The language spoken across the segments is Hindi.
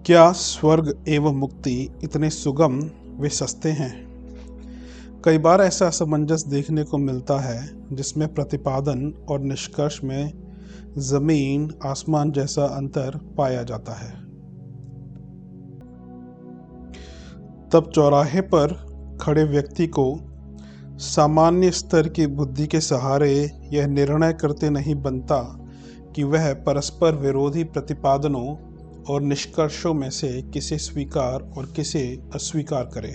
क्या स्वर्ग एवं मुक्ति इतने सुगम व सस्ते हैं? कई बार ऐसा असमंजस देखने को मिलता है जिसमें प्रतिपादन और निष्कर्ष में जमीन आसमान जैसा अंतर पाया जाता है। तब चौराहे पर खड़े व्यक्ति को सामान्य स्तर की बुद्धि के सहारे यह निर्णय करते नहीं बनता कि वह परस्पर विरोधी प्रतिपादनों और निष्कर्षों में से किसे स्वीकार और किसे अस्वीकार करे।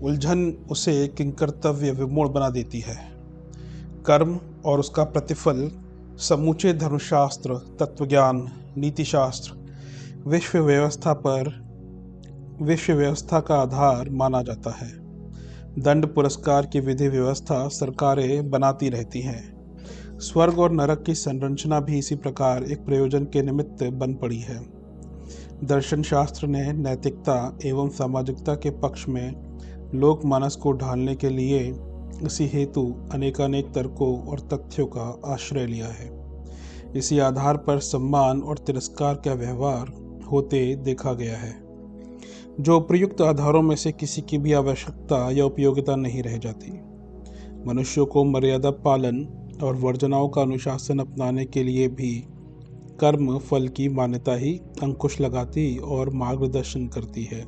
उलझन उसे किंकर्तव्य विमूढ़ बना देती है। कर्म और उसका प्रतिफल समूचे धर्मशास्त्र, तत्वज्ञान, नीतिशास्त्र, विश्व व्यवस्था का आधार माना जाता है। दंड पुरस्कार की विधि व्यवस्था सरकारें बनाती रहती हैं। स्वर्ग और नरक की संरचना भी इसी प्रकार एक प्रयोजन के निमित्त बन पड़ी है। दर्शन शास्त्र ने नैतिकता एवं सामाजिकता के पक्ष में लोक मानस को ढालने के लिए इसी हेतु अनेकानेक तर्कों और तथ्यों का आश्रय लिया है। इसी आधार पर सम्मान और तिरस्कार का व्यवहार होते देखा गया है, जो उपयुक्त आधारों में से किसी की भी आवश्यकता या उपयोगिता नहीं रह जाती। मनुष्यों को मर्यादा पालन और वर्जनाओं का अनुशासन अपनाने के लिए भी कर्म फल की मान्यता ही अंकुश लगाती और मार्गदर्शन करती है।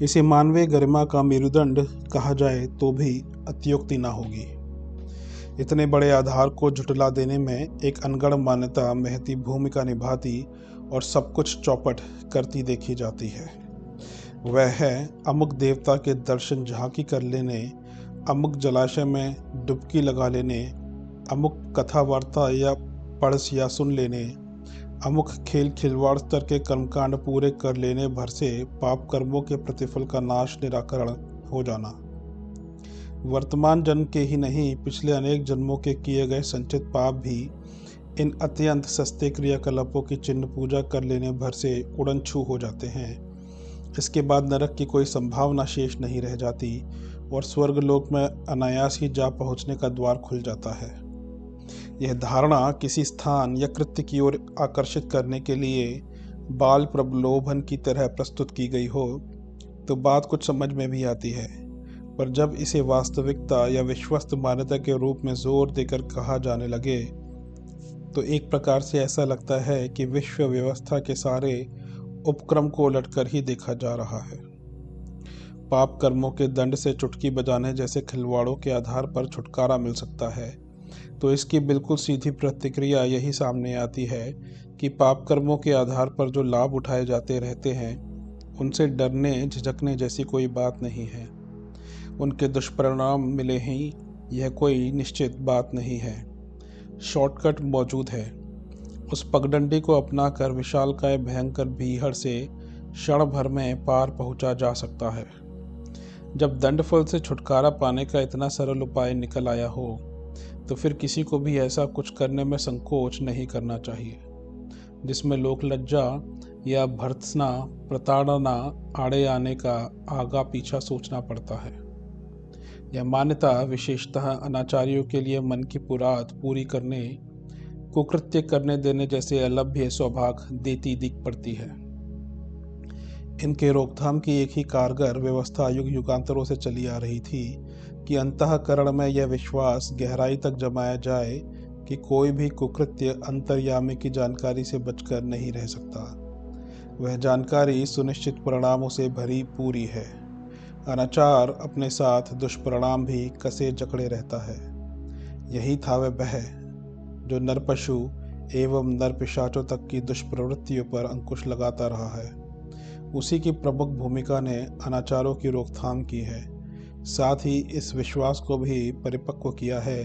इसे मानवीय गरिमा का मेरुदंड कहा जाए तो भी अत्युक्ति न होगी। इतने बड़े आधार को झुठला देने में एक अनगढ़ मान्यता महती भूमिका निभाती और सब कुछ चौपट करती देखी जाती है। वह है अमुक देवता के दर्शन झांकी कर लेने, अमुक जलाशय में डुबकी लगा लेने, अमुक कथा वार्ता या पढ़ या सुन लेने, अमुक खेल खिलवाड़ स्तर के कर्मकांड पूरे कर लेने भर से पाप कर्मों के प्रतिफल का नाश निराकरण हो जाना। वर्तमान जन्म के ही नहीं, पिछले अनेक जन्मों के किए गए संचित पाप भी इन अत्यंत सस्ते क्रियाकलापों की चिन्ह पूजा कर लेने भर से उड़न छू हो जाते हैं। इसके बाद नरक की कोई संभावना शेष नहीं रह जाती और स्वर्गलोक में अनायास ही जा पहुंचने का द्वार खुल जाता है। यह धारणा किसी स्थान या कृत्य की ओर आकर्षित करने के लिए बाल प्रलोभन की तरह प्रस्तुत की गई हो तो बात कुछ समझ में भी आती है, पर जब इसे वास्तविकता या विश्वस्त मान्यता के रूप में जोर देकर कहा जाने लगे तो एक प्रकार से ऐसा लगता है कि विश्व व्यवस्था के सारे उपक्रम को उलटकर ही देखा जा रहा है। पाप कर्मों के दंड से चुटकी बजाने जैसे खिलवाड़ों के आधार पर छुटकारा मिल सकता है, तो इसकी बिल्कुल सीधी प्रतिक्रिया यही सामने आती है कि पाप कर्मों के आधार पर जो लाभ उठाए जाते रहते हैं उनसे डरने झिझकने जैसी कोई बात नहीं है। उनके दुष्परिणाम मिले ही यह कोई निश्चित बात नहीं है। शॉर्टकट मौजूद है। उस पगडंडी को अपनाकर विशालकाय भयंकर भीहड़ से क्षण भर में पार पहुंचा जा सकता है। जब दंडफल से छुटकारा पाने का इतना सरल उपाय निकल आया हो तो फिर किसी को भी ऐसा कुछ करने में संकोच नहीं करना चाहिए जिसमें लोक लज्जा या भर्त्सना, प्रताड़ना, आड़े आने का आगा पीछा सोचना पड़ता है। यह मान्यता विशेषतः अनाचारियों के लिए मन की पुरात पूरी करने, कुकृत्य करने देने जैसे अलभ्य सौभाग्य देती दिख पड़ती है। इनके रोकथाम की एक ही कारगर व्यवस्था युग युगांतरों से चली आ रही थी कि अंतःकरण में यह विश्वास गहराई तक जमाया जाए कि कोई भी कुकृत्य अंतर्यामी की जानकारी से बचकर नहीं रह सकता। वह जानकारी सुनिश्चित परिणामों से भरी पूरी है। अनाचार अपने साथ दुष्परिणाम भी कसे जकड़े रहता है। यही था वह भय जो नरपशु एवं नरपिशाचों तक की दुष्प्रवृत्तियों पर अंकुश लगाता रहा है। उसी की प्रमुख भूमिका ने अनाचारों की रोकथाम की है। साथ ही इस विश्वास को भी परिपक्व किया है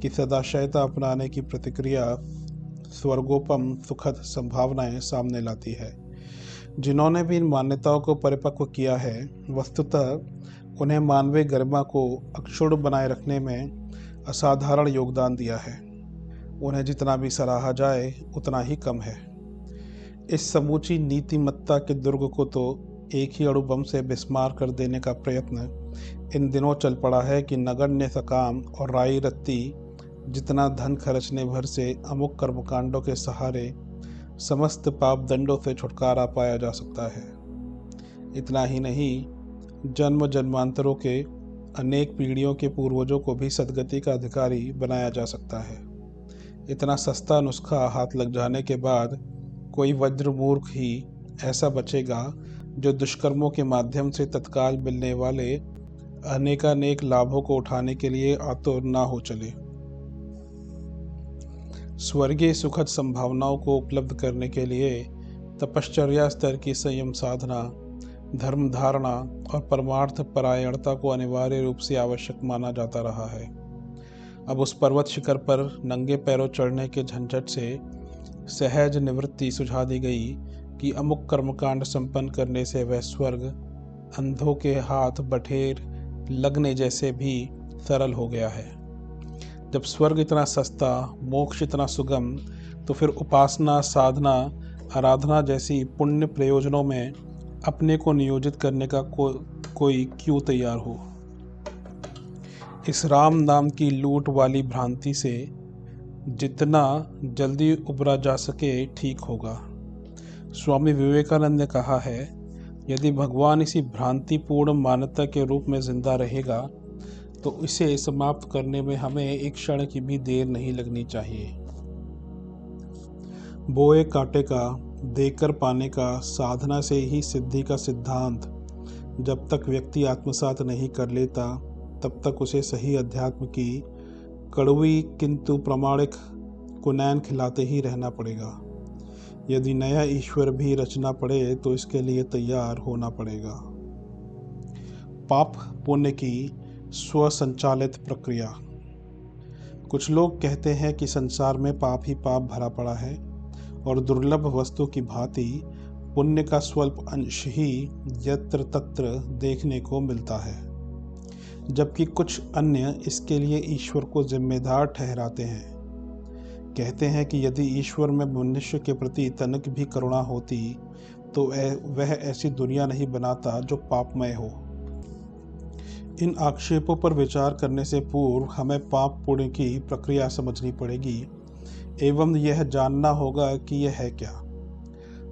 कि सदाशयता अपनाने की प्रतिक्रिया स्वर्गोपम सुखद संभावनाएं सामने लाती है। जिन्होंने भी इन मान्यताओं को परिपक्व किया है, वस्तुतः उन्हें मानवीय गरिमा को अक्षुण्ण बनाए रखने में असाधारण योगदान दिया है। उन्हें जितना भी सराहा जाए उतना ही कम है। इस समूची नीतिमत्ता के दुर्ग को तो एक ही अणुबम से बिस्मार कर देने का प्रयत्न इन दिनों चल पड़ा है कि नगण्य सकाम और राई रत्ती जितना धन खर्चने भर से अमुक कर्मकांडों के सहारे समस्त पाप दंडों से छुटकारा पाया जा सकता है। इतना ही नहीं, जन्म जन्मांतरों के अनेक पीढ़ियों के पूर्वजों को भी सद्गति का अधिकारी बनाया जा सकता है। इतना सस्ता नुस्खा हाथ लग जाने के बाद कोई वज्रमूर्ख ही ऐसा बचेगा जो दुष्कर्मों के माध्यम से तत्काल मिलने वाले अनेकानेक लाभों को उठाने के लिए आतुर ना हो चले। स्वर्गीय सुखद संभावनाओं को उपलब्ध करने के लिए तपश्चर्या स्तर की संयम साधना, धर्म धारणा और परमार्थ परायणता को अनिवार्य रूप से आवश्यक माना जाता रहा है। अब उस पर्वत शिखर पर नंगे पैरों चढ़ने के झंझट से सहज निवृत्ति सुझा दी गई कि अमुक कर्मकांड संपन्न करने से वह स्वर्ग अंधों के हाथ बठेर लगने जैसे भी सरल हो गया है। जब स्वर्ग इतना सस्ता, मोक्ष इतना सुगम, तो फिर उपासना, साधना, आराधना जैसी पुण्य प्रयोजनों में अपने को नियोजित करने का कोई क्यों तैयार हो। इस राम नाम की लूट वाली भ्रांति से जितना जल्दी उबरा जा सके ठीक होगा। स्वामी विवेकानंद ने कहा है, यदि भगवान इसी भ्रांतिपूर्ण मान्यता के रूप में जिंदा रहेगा तो इसे समाप्त करने में हमें एक क्षण की भी देर नहीं लगनी चाहिए। बोए कांटे का देकर पाने का साधना से ही सिद्धि का सिद्धांत जब तक व्यक्ति आत्मसात नहीं कर लेता तब तक उसे सही अध्यात्म की कड़वी किंतु प्रामाणिक कुनैन खिलाते ही रहना पड़ेगा। यदि नया ईश्वर भी रचना पड़े तो इसके लिए तैयार होना पड़ेगा। पाप पुण्य की स्वसंचालित प्रक्रिया। कुछ लोग कहते हैं कि संसार में पाप ही पाप भरा पड़ा है और दुर्लभ वस्तु की भांति पुण्य का स्वल्प अंश ही यत्र तत्र देखने को मिलता है, जबकि कुछ अन्य इसके लिए ईश्वर को जिम्मेदार ठहराते हैं। कहते हैं कि यदि ईश्वर में मनुष्य के प्रति तनिक भी करुणा होती तो वह ऐसी दुनिया नहीं बनाता जो पापमय हो। इन आक्षेपों पर विचार करने से पूर्व हमें पाप पुण्य की प्रक्रिया समझनी पड़ेगी एवं यह जानना होगा कि यह है क्या।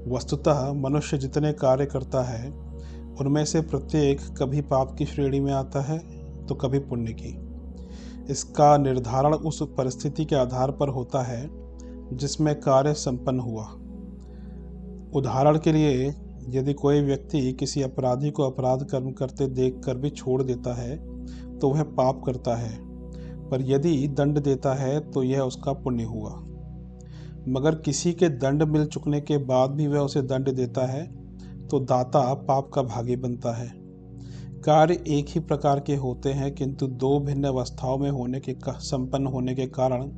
वस्तुतः मनुष्य जितने कार्य करता है उनमें से प्रत्येक कभी पाप की श्रेणी में आता है तो कभी पुण्य की। इसका निर्धारण उस परिस्थिति के आधार पर होता है जिसमें कार्य संपन्न हुआ। उदाहरण के लिए, यदि कोई व्यक्ति किसी अपराधी को अपराध कर्म करते देखकर भी छोड़ देता है तो वह पाप करता है, पर यदि दंड देता है तो यह उसका पुण्य हुआ। मगर किसी के दंड मिल चुकने के बाद भी वह उसे दंड देता है तो दाता पाप का भागी बनता है। कार्य एक ही प्रकार के होते हैं किंतु दो भिन्न अवस्थाओं में संपन्न होने के कारण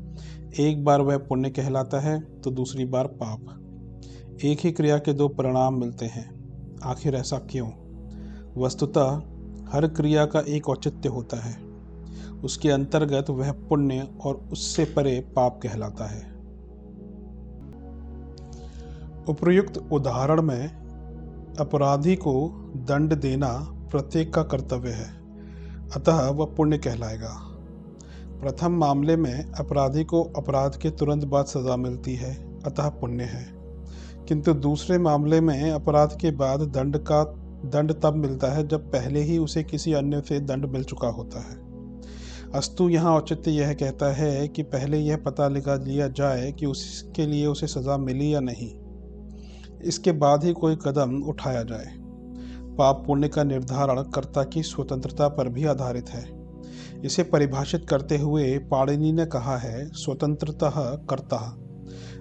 एक बार वह पुण्य कहलाता है तो दूसरी बार पाप। एक ही क्रिया के दो परिणाम मिलते हैं। आखिर ऐसा क्यों? वस्तुतः हर क्रिया का एक औचित्य होता है, उसके अंतर्गत वह पुण्य और उससे परे पाप कहलाता है। उपर्युक्त उदाहरण में अपराधी को दंड देना प्रत्येक का कर्तव्य है, अतः वह पुण्य कहलाएगा। प्रथम मामले में अपराधी को अपराध के तुरंत बाद सजा मिलती है, अतः पुण्य है, किंतु दूसरे मामले में अपराध के बाद दंड तब मिलता है जब पहले ही उसे किसी अन्य से दंड मिल चुका होता है। अस्तु यहाँ औचित्य यह कहता है कि पहले यह पता लगा लिया जाए कि उसके लिए उसे सजा मिली या नहीं, इसके बाद ही कोई कदम उठाया जाए। पाप पुण्य का निर्धारण कर्ता की स्वतंत्रता पर भी आधारित है। इसे परिभाषित करते हुए पाणिनि ने कहा है, स्वतंत्रतः कर्ता,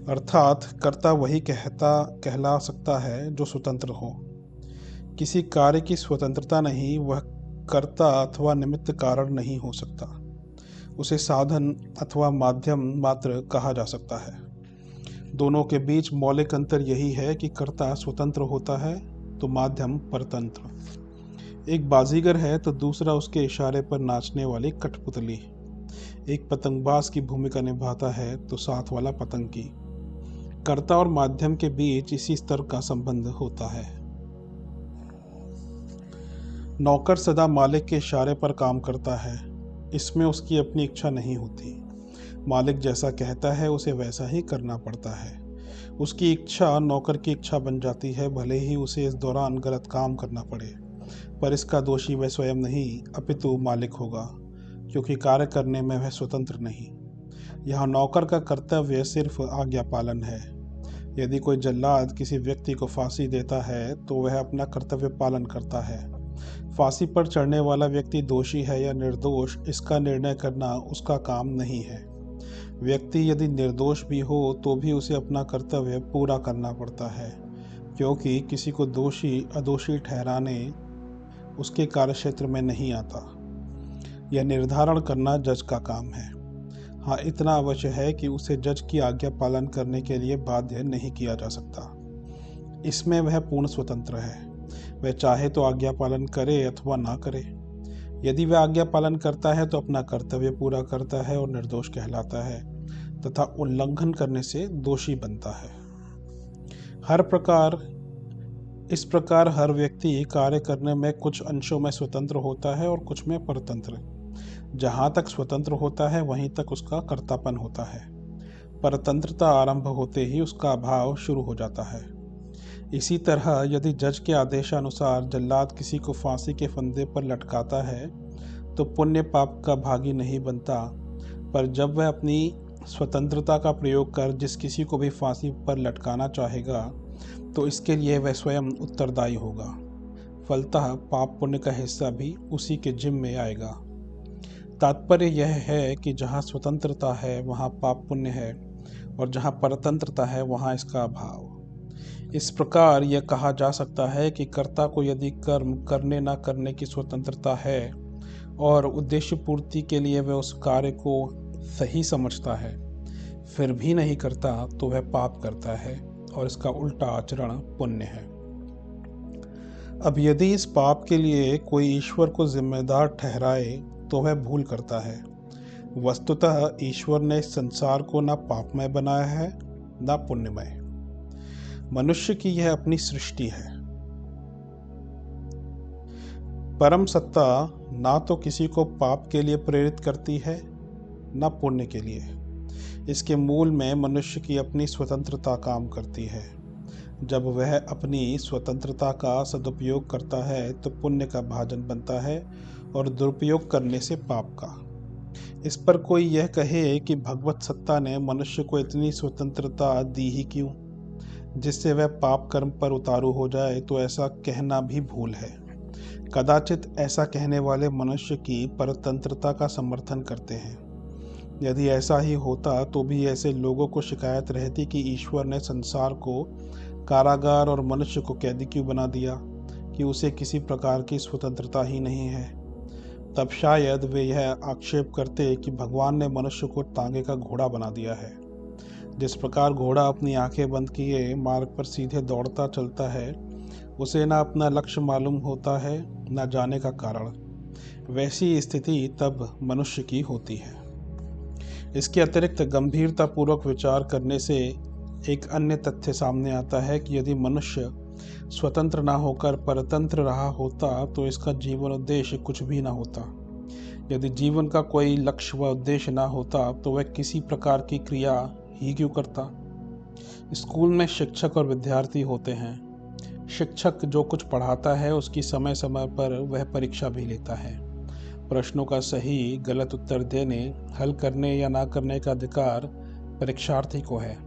अर्थात कर्ता वही कहला सकता है जो स्वतंत्र हो। किसी कार्य की स्वतंत्रता नहीं, वह कर्ता अथवा निमित्त कारण नहीं हो सकता। उसे साधन अथवा माध्यम मात्र कहा जा सकता है। दोनों के बीच मौलिक अंतर यही है कि कर्ता स्वतंत्र होता है तो माध्यम परतंत्र। एक बाजीगर है तो दूसरा उसके इशारे पर नाचने वाली कठपुतली। एक पतंगबाज की भूमिका निभाता है तो साथ वाला पतंग की। कर्ता और माध्यम के बीच इसी स्तर का संबंध होता है। नौकर सदा मालिक के इशारे पर काम करता है, इसमें उसकी अपनी इच्छा नहीं होती। मालिक जैसा कहता है उसे वैसा ही करना पड़ता है। उसकी इच्छा नौकर की इच्छा बन जाती है, भले ही उसे इस दौरान गलत काम करना पड़े, पर इसका दोषी वह स्वयं नहीं अपितु मालिक होगा, क्योंकि कार्य करने में वह स्वतंत्र नहीं। यहाँ नौकर का कर्तव्य सिर्फ आज्ञा पालन है। यदि कोई जल्लाद किसी व्यक्ति को फांसी देता है तो वह अपना कर्तव्य पालन करता है। फांसी पर चढ़ने वाला व्यक्ति दोषी है या निर्दोष, इसका निर्णय करना उसका काम नहीं है। व्यक्ति यदि निर्दोष भी हो तो भी उसे अपना कर्तव्य पूरा करना पड़ता है, क्योंकि किसी को दोषी अदोषी ठहराने उसके कार्यक्षेत्र में नहीं आता। यह निर्धारण करना जज का काम है। हाँ, इतना अवश्य है कि उसे जज की आज्ञा पालन करने के लिए बाध्य नहीं किया जा सकता। इसमें वह पूर्ण स्वतंत्र है। वह चाहे तो आज्ञा पालन करे अथवा ना करे। यदि वह आज्ञा पालन करता है तो अपना कर्तव्य पूरा करता है और निर्दोष कहलाता है, तथा उल्लंघन करने से दोषी बनता है। इस प्रकार हर व्यक्ति कार्य करने में कुछ अंशों में स्वतंत्र होता है और कुछ में परतंत्र। जहाँ तक स्वतंत्र होता है वहीं तक उसका कर्तापन होता है। परतंत्रता आरंभ होते ही उसका अभाव शुरू हो जाता है। इसी तरह यदि जज के आदेशानुसार जल्लाद किसी को फांसी के फंदे पर लटकाता है तो पुण्य पाप का भागी नहीं बनता, पर जब वह अपनी स्वतंत्रता का प्रयोग कर जिस किसी को भी फांसी पर लटकाना चाहेगा तो इसके लिए वह स्वयं उत्तरदायी होगा। फलतः पाप पुण्य का हिस्सा भी उसी के जिम्मे में आएगा। तात्पर्य यह है कि जहाँ स्वतंत्रता है वहाँ पाप पुण्य है, और जहाँ परतंत्रता है वहाँ इसका अभाव। इस प्रकार यह कहा जा सकता है कि कर्ता को यदि कर्म करने न करने की स्वतंत्रता है और उद्देश्य पूर्ति के लिए वह उस कार्य को सही समझता है, फिर भी नहीं करता तो वह पाप करता है और इसका उल्टा आचरण पुण्य है। अब यदि इस पाप के लिए कोई ईश्वर को जिम्मेदार ठहराए तो वह भूल करता है। वस्तुतः ईश्वर ने इस संसार को न पापमय बनाया है न पुण्यमय। मनुष्य की यह अपनी सृष्टि है। परम सत्ता ना तो किसी को पाप के लिए प्रेरित करती है न पुण्य के लिए। इसके मूल में मनुष्य की अपनी स्वतंत्रता काम करती है। जब वह अपनी स्वतंत्रता का सदुपयोग करता है तो पुण्य का भाजन बनता है और दुरुपयोग करने से पाप का। इस पर कोई यह कहे कि भगवत सत्ता ने मनुष्य को इतनी स्वतंत्रता दी ही क्यों, जिससे वह पाप कर्म पर उतारू हो जाए, तो ऐसा कहना भी भूल है। कदाचित ऐसा कहने वाले मनुष्य की परतंत्रता का समर्थन करते हैं। यदि ऐसा ही होता तो भी ऐसे लोगों को शिकायत रहती कि ईश्वर ने संसार को कारागार और मनुष्य को कैदी क्यों बना दिया, कि उसे किसी प्रकार की स्वतंत्रता ही नहीं है। तब शायद वे यह आक्षेप करते कि भगवान ने मनुष्य को तांगे का घोड़ा बना दिया है। जिस प्रकार घोड़ा अपनी आंखें बंद किए मार्ग पर सीधे दौड़ता चलता है, उसे न अपना लक्ष्य मालूम होता है न जाने का कारण, वैसी स्थिति तब मनुष्य की होती है। इसके अतिरिक्त गंभीरतापूर्वक विचार करने से एक अन्य तथ्य सामने आता है कि यदि मनुष्य स्वतंत्र ना होकर परतंत्र रहा होता तो इसका जीवन उद्देश्य कुछ भी ना होता। यदि जीवन का कोई लक्ष्य व उद्देश्य ना होता तो वह किसी प्रकार की क्रिया ही क्यों करता। स्कूल में शिक्षक और विद्यार्थी होते हैं। शिक्षक जो कुछ पढ़ाता है उसकी समय समय पर वह परीक्षा भी लेता है। प्रश्नों का सही गलत उत्तर देने, हल करने या ना करने का अधिकार परीक्षार्थी को है।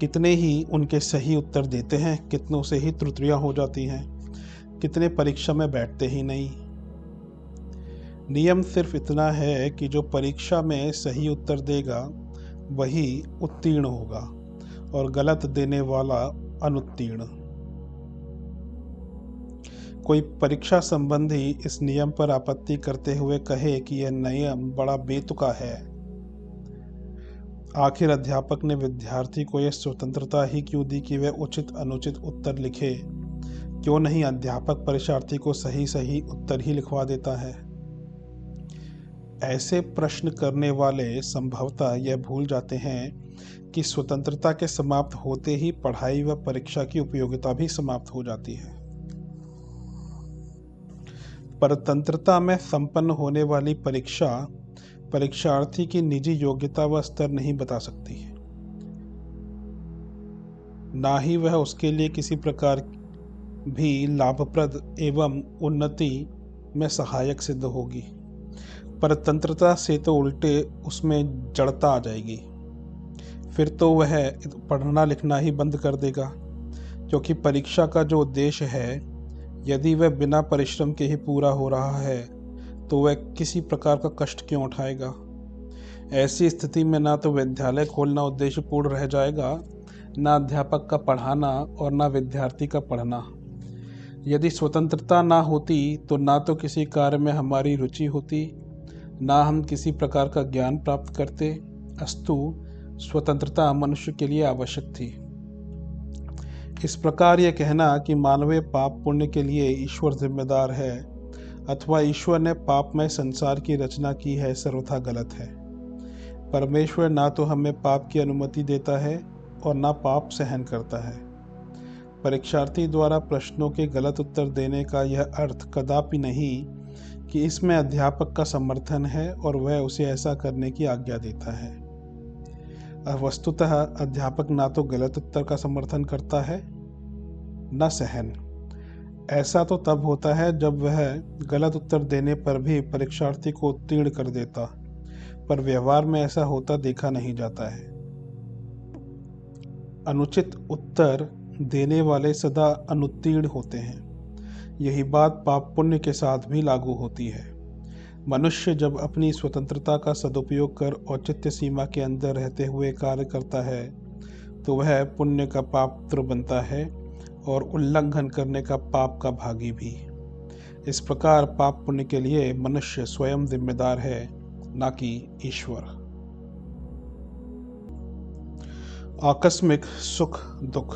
कितने ही उनके सही उत्तर देते हैं, कितनों से ही त्रुटियां हो जाती हैं, कितने परीक्षा में बैठते ही नहीं। नियम सिर्फ इतना है कि जो परीक्षा में सही उत्तर देगा वही उत्तीर्ण होगा और गलत देने वाला अनुत्तीर्ण। कोई परीक्षा संबंधी इस नियम पर आपत्ति करते हुए कहे कि यह नियम बड़ा बेतुका है। आखिर अध्यापक ने विद्यार्थी को यह स्वतंत्रता ही क्यों दी कि वह उचित अनुचित उत्तर लिखे? क्यों नहीं अध्यापक परीक्षार्थी को सही सही उत्तर ही लिखवा देता है? ऐसे प्रश्न करने वाले संभवतः यह भूल जाते हैं कि स्वतंत्रता के समाप्त होते ही पढ़ाई व परीक्षा की उपयोगिता भी समाप्त हो जाती है। परतंत्रता में संपन्न होने वाली परीक्षा परीक्षार्थी की निजी योग्यता व स्तर नहीं बता सकती है। ना ही वह उसके लिए किसी प्रकार भी लाभप्रद एवं उन्नति में सहायक सिद्ध होगी। परतंत्रता से तो उल्टे उसमें जड़ता आ जाएगी। फिर तो वह पढ़ना लिखना ही बंद कर देगा, क्योंकि परीक्षा का जो उद्देश्य है, यदि वह बिना परिश्रम के ही पूरा हो रहा है तो वह किसी प्रकार का कष्ट क्यों उठाएगा। ऐसी स्थिति में ना तो विद्यालय खोलना उद्देश्यपूर्ण रह जाएगा, ना अध्यापक का पढ़ाना और ना विद्यार्थी का पढ़ना। यदि स्वतंत्रता ना होती तो ना तो किसी कार्य में हमारी रुचि होती, ना हम किसी प्रकार का ज्ञान प्राप्त करते। अस्तु स्वतंत्रता मनुष्य के लिए आवश्यक थी। इस प्रकार यह कहना कि मानवीय पाप पुण्य के लिए ईश्वर जिम्मेदार है अथवा ईश्वर ने पापमय संसार की रचना की है, सर्वथा गलत है। परमेश्वर ना तो हमें पाप की अनुमति देता है और ना पाप सहन करता है। परीक्षार्थी द्वारा प्रश्नों के गलत उत्तर देने का यह अर्थ कदापि नहीं कि इसमें अध्यापक का समर्थन है और वह उसे ऐसा करने की आज्ञा देता है। वस्तुतः अध्यापक ना तो गलत उत्तर का समर्थन करता है न सहन। ऐसा तो तब होता है जब वह गलत उत्तर देने पर भी परीक्षार्थी को उत्तीर्ण कर देता, पर व्यवहार में ऐसा होता देखा नहीं जाता है। अनुचित उत्तर देने वाले सदा अनुत्तीर्ण होते हैं। यही बात पाप पुण्य के साथ भी लागू होती है। मनुष्य जब अपनी स्वतंत्रता का सदुपयोग कर औचित्य सीमा के अंदर रहते हुए कार्य करता है तो वह पुण्य का पात्र बनता है और उल्लंघन करने का पाप का भागी भी। इस प्रकार पाप पुण्य के लिए मनुष्य स्वयं जिम्मेदार है, ना कि ईश्वर। आकस्मिक सुख दुख।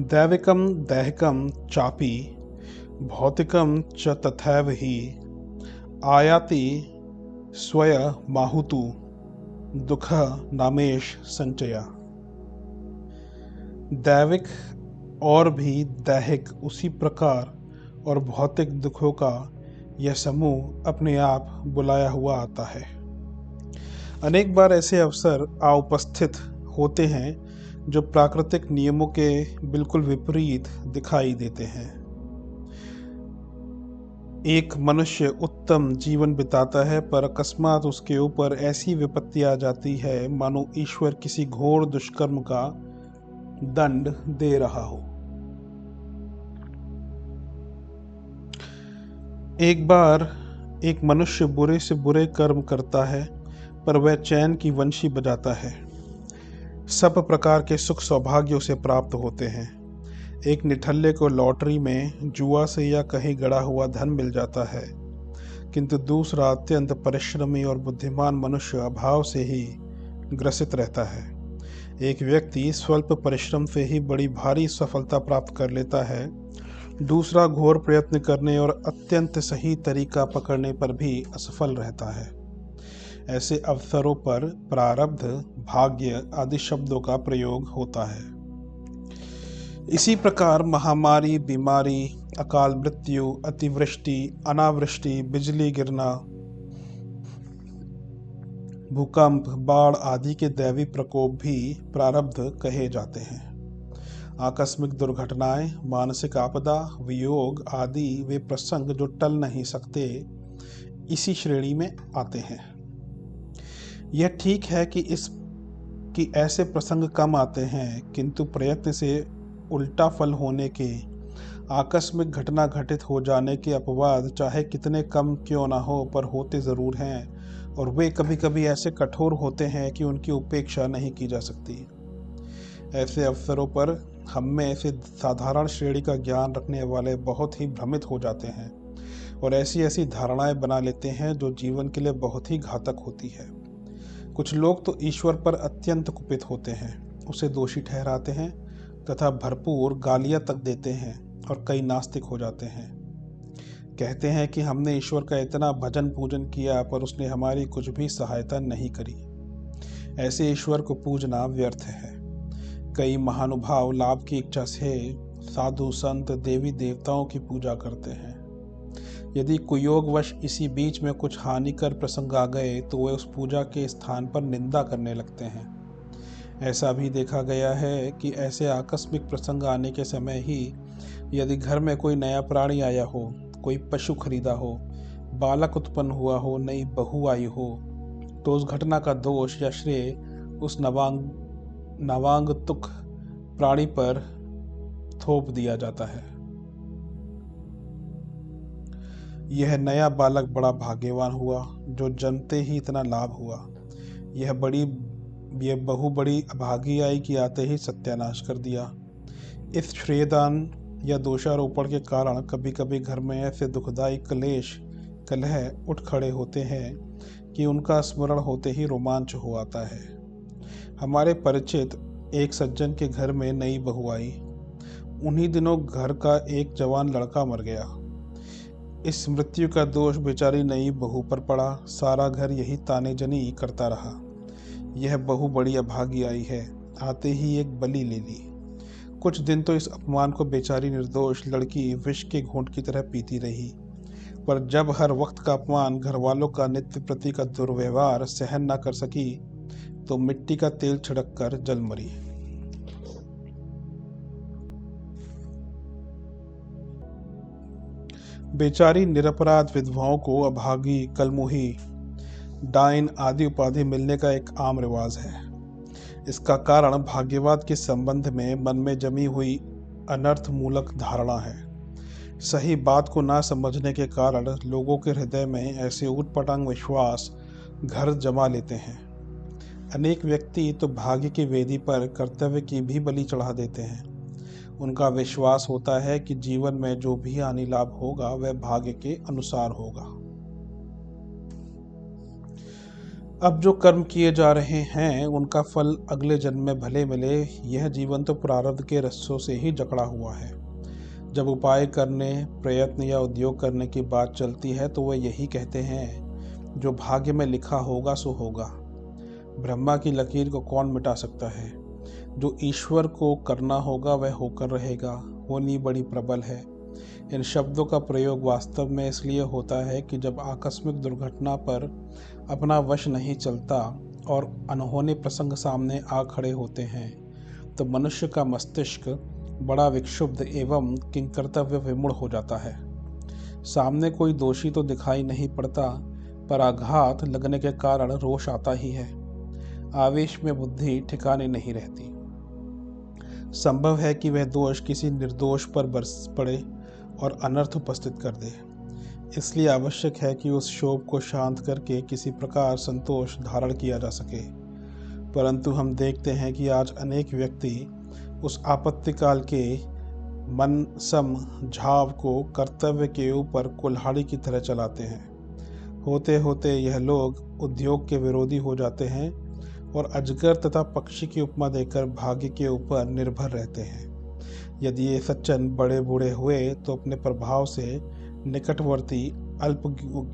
दैविकम दैहिकम चापि भौतिकम च तथैव हि आयाति स्वय माहुतु दुख नामेश संचया। दैविक और भी दैहिक उसी प्रकार और भौतिक दुखों का यह समूह अपने आप बुलाया हुआ आता है। अनेक बार ऐसे अवसर उपस्थित होते हैं जो प्राकृतिक नियमों के बिल्कुल विपरीत दिखाई देते हैं। एक मनुष्य उत्तम जीवन बिताता है, पर अकस्मात उसके ऊपर ऐसी विपत्ति आ जाती है मानो ईश्वर किसी घोर दुष्कर्म का दंड दे रहा हो। एक बार एक मनुष्य बुरे से बुरे कर्म करता है, पर वह चैन की वंशी बजाता है। सब प्रकार के सुख सौभाग्य उसे प्राप्त होते हैं। एक निठल्ले को लॉटरी में जुआ से या कहीं गड़ा हुआ धन मिल जाता है, किंतु दूसरा अत्यंत परिश्रमी और बुद्धिमान मनुष्य अभाव से ही ग्रसित रहता है। एक व्यक्ति स्वल्प परिश्रम से ही बड़ी भारी सफलता प्राप्त कर लेता है, दूसरा घोर प्रयत्न करने और अत्यंत सही तरीका पकड़ने पर भी असफल रहता है। ऐसे अवसरों पर प्रारब्ध, भाग्य आदि शब्दों का प्रयोग होता है। इसी प्रकार महामारी, बीमारी, अकाल मृत्यु, अतिवृष्टि, अनावृष्टि, बिजली गिरना, भूकंप, बाढ़ आदि के दैवी प्रकोप भी प्रारब्ध कहे जाते हैं। आकस्मिक दुर्घटनाएं, मानसिक आपदा, वियोग आदि वे प्रसंग जो टल नहीं सकते, इसी श्रेणी में आते हैं। यह ठीक है कि ऐसे प्रसंग कम आते हैं, किंतु प्रयत्न से उल्टा फल होने के, आकस्मिक घटना घटित हो जाने के अपवाद चाहे कितने कम क्यों ना हो, पर होते ज़रूर हैं, और वे कभी कभी ऐसे कठोर होते हैं कि उनकी उपेक्षा नहीं की जा सकती। ऐसे अवसरों पर हम में ऐसे साधारण श्रेणी का ज्ञान रखने वाले बहुत ही भ्रमित हो जाते हैं और ऐसी ऐसी धारणाएं बना लेते हैं जो जीवन के लिए बहुत ही घातक होती है। कुछ लोग तो ईश्वर पर अत्यंत कुपित होते हैं, उसे दोषी ठहराते हैं तथा भरपूर गालियां तक देते हैं, और कई नास्तिक हो जाते हैं। कहते हैं कि हमने ईश्वर का इतना भजन पूजन किया, पर उसने हमारी कुछ भी सहायता नहीं करी। ऐसे ईश्वर को पूजना व्यर्थ है। कई महानुभाव लाभ की इच्छा से साधु संत देवी देवताओं की पूजा करते हैं। यदि कुयोगवश इसी बीच में कुछ हानिकर प्रसंग आ गए तो वे उस पूजा के स्थान पर निंदा करने लगते हैं। ऐसा भी देखा गया है कि ऐसे आकस्मिक प्रसंग आने के समय ही यदि घर में कोई नया प्राणी आया हो, कोई पशु खरीदा हो, बालक उत्पन्न हुआ हो, नई बहू आई हो, तो उस घटना का दोष या श्रेय उस नवागंतुक प्राणी पर थोप दिया जाता है। यह नया बालक बड़ा भाग्यवान हुआ जो जन्मते ही इतना लाभ हुआ। यह बहू बड़ी अभागी आई कि आते ही सत्यानाश कर दिया। इस श्रेयदान या दोषारोपण के कारण कभी कभी घर में ऐसे दुखदायी कलह उठ खड़े होते हैं कि उनका स्मरण होते ही रोमांच हो आता है। हमारे परिचित एक सज्जन के घर में नई बहू आई। उन्हीं दिनों घर का एक जवान लड़का मर गया। इस मृत्यु का दोष बेचारी नई बहू पर पड़ा। सारा घर यही तानेजनी करता रहा, यह बहू बड़ी अभागी आई है, आते ही एक बलि ले ली। कुछ दिन तो इस अपमान को बेचारी निर्दोष लड़की विष के घूंट की तरह पीती रही, पर जब हर वक्त का अपमान, घर वालों का नित्य प्रति का दुर्व्यवहार सहन न कर सकी तो मिट्टी का तेल छिड़क कर जल मरी। बेचारी निरपराध विधवाओं को अभागी, कलमुही, डाइन आदि उपाधि मिलने का एक आम रिवाज है। इसका कारण भाग्यवाद के संबंध में मन में जमी हुई अनर्थ मूलक धारणा है। सही बात को ना समझने के कारण लोगों के हृदय में ऐसे ऊटपटांग विश्वास घर जमा लेते हैं। अनेक व्यक्ति तो भाग्य की वेदी पर कर्तव्य की भी बलि चढ़ा देते हैं। उनका विश्वास होता है कि जीवन में जो भी हानि लाभ होगा वह भाग्य के अनुसार होगा। अब जो कर्म किए जा रहे हैं उनका फल अगले जन्म में भले मिले, यह जीवन तो प्रारब्ध के रस्सों से ही जकड़ा हुआ है। जब उपाय करने, प्रयत्न या उद्योग करने की बात चलती है तो वह यही कहते हैं, जो भाग्य में लिखा होगा सो होगा। ब्रह्मा की लकीर को कौन मिटा सकता है? जो ईश्वर को करना होगा वह होकर रहेगा। होनी बड़ी प्रबल है। इन शब्दों का प्रयोग वास्तव में इसलिए होता है कि जब आकस्मिक दुर्घटना पर अपना वश नहीं चलता और अनहोने प्रसंग सामने आ खड़े होते हैं तो मनुष्य का मस्तिष्क बड़ा विक्षुब्ध एवं किंकर्तव्य विमूढ़ हो जाता है। सामने कोई दोषी तो दिखाई नहीं पड़ता, पर आघात लगने के कारण रोष आता ही है। आवेश में बुद्धि ठिकाने नहीं रहती। संभव है कि वह दोष किसी निर्दोष पर बरस पड़े और अनर्थ उपस्थित कर दे। इसलिए आवश्यक है कि उस क्षोभ को शांत करके किसी प्रकार संतोष धारण किया जा सके। परंतु हम देखते हैं कि आज अनेक व्यक्ति उस आपत्तिकाल के मन समझाव को कर्तव्य के ऊपर कुल्हाड़ी की तरह चलाते हैं। होते होते यह लोग उद्योग के विरोधी हो जाते हैं और अजगर तथा पक्षी की उपमा देकर भाग्य के ऊपर निर्भर रहते हैं। यदि ये सज्जन बड़े बूढ़े हुए तो अपने प्रभाव से निकटवर्ती अल्प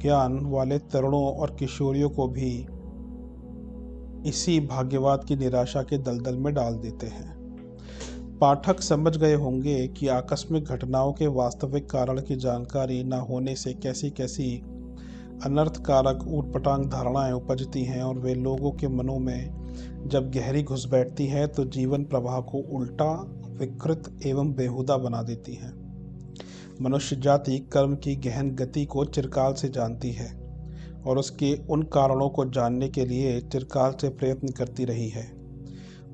ज्ञान वाले तरुणों और किशोरियों को भी इसी भाग्यवाद की निराशा के दलदल में डाल देते हैं। पाठक समझ गए होंगे कि आकस्मिक घटनाओं के वास्तविक कारण की जानकारी न होने से कैसी कैसी अनर्थकारक ऊटपटांग धारणाएं उपजती हैं और वे लोगों के मनों में जब गहरी घुस बैठती हैं तो जीवन प्रवाह को उल्टा, विकृत एवं बेहुदा बना देती हैं। मनुष्य जाति कर्म की गहन गति को चिरकाल से जानती है और उसके उन कारणों को जानने के लिए चिरकाल से प्रयत्न करती रही है।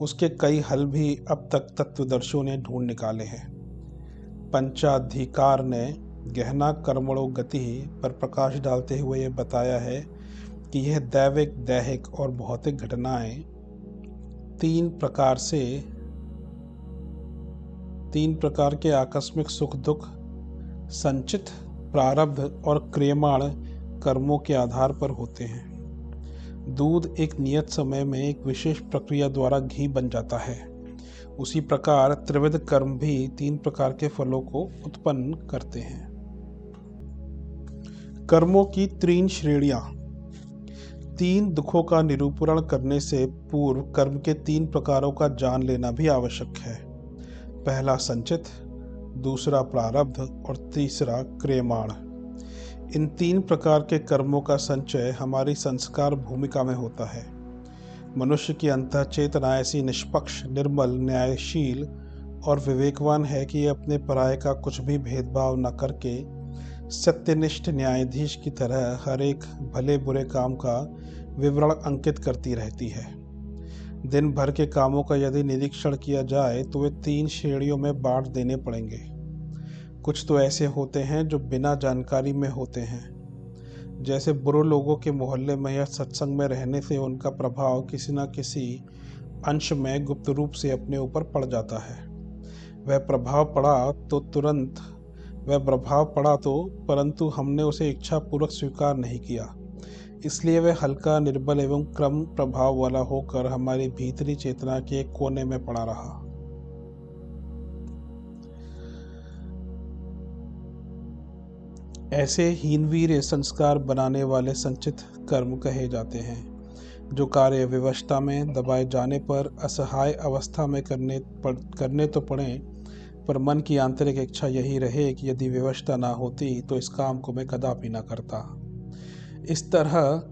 उसके कई हल भी अब तक तत्वदर्शियों ने ढूंढ निकाले हैं। पंचाधिकार ने गहना कर्मणो गति पर प्रकाश डालते हुए यह बताया है कि यह दैविक, दैहिक और भौतिक घटनाएं तीन प्रकार के आकस्मिक सुख दुख, संचित प्रारब्ध और क्रियमाण कर्मों के आधार पर होते हैं। दूध एक नियत समय में एक विशेष प्रक्रिया द्वारा घी बन जाता है। उसी प्रकार त्रिविध कर्म भी तीन प्रकार के फलों को उत्पन्न करते हैं। कर्मों की तीन श्रेणियां। तीन दुखों का निरूपण करने से पूर्व कर्म के तीन प्रकारों का जान लेना भी आवश्यक है। पहला संचित, दूसरा प्रारब्ध और तीसरा क्रियमाण। इन तीन प्रकार के कर्मों का संचय हमारी संस्कार भूमिका में होता है। मनुष्य की अंतःचेतना ऐसी निष्पक्ष, निर्मल, न्यायशील और विवेकवान है कि ये अपने पराये का कुछ भी भेदभाव न करके सत्यनिष्ठ न्यायाधीश की तरह हर एक भले बुरे काम का विवरण अंकित करती रहती है। दिन भर के कामों का यदि निरीक्षण किया जाए तो वे 3 श्रेणियों में बांट देने पड़ेंगे। कुछ तो ऐसे होते हैं जो बिना जानकारी में होते हैं, जैसे बुरे लोगों के मोहल्ले में या सत्संग में रहने से उनका प्रभाव किसी न किसी अंश में गुप्त रूप से अपने ऊपर पड़ जाता है। वह प्रभाव पड़ा तो परंतु हमने उसे इच्छापूर्वक स्वीकार नहीं किया, इसलिए वह हल्का, निर्बल एवं क्रम प्रभाव वाला होकर हमारी भीतरी चेतना के एक कोने में पड़ा रहा। ऐसे हीनवीर संस्कार बनाने वाले संचित कर्म कहे जाते हैं, जो कार्य विवशता में दबाए जाने पर असहाय अवस्था में करने तो पड़े, पर मन की आंतरिक इच्छा यही रहे कि यदि विवशता ना होती तो इस काम को मैं कदापि ना करता। इस तरह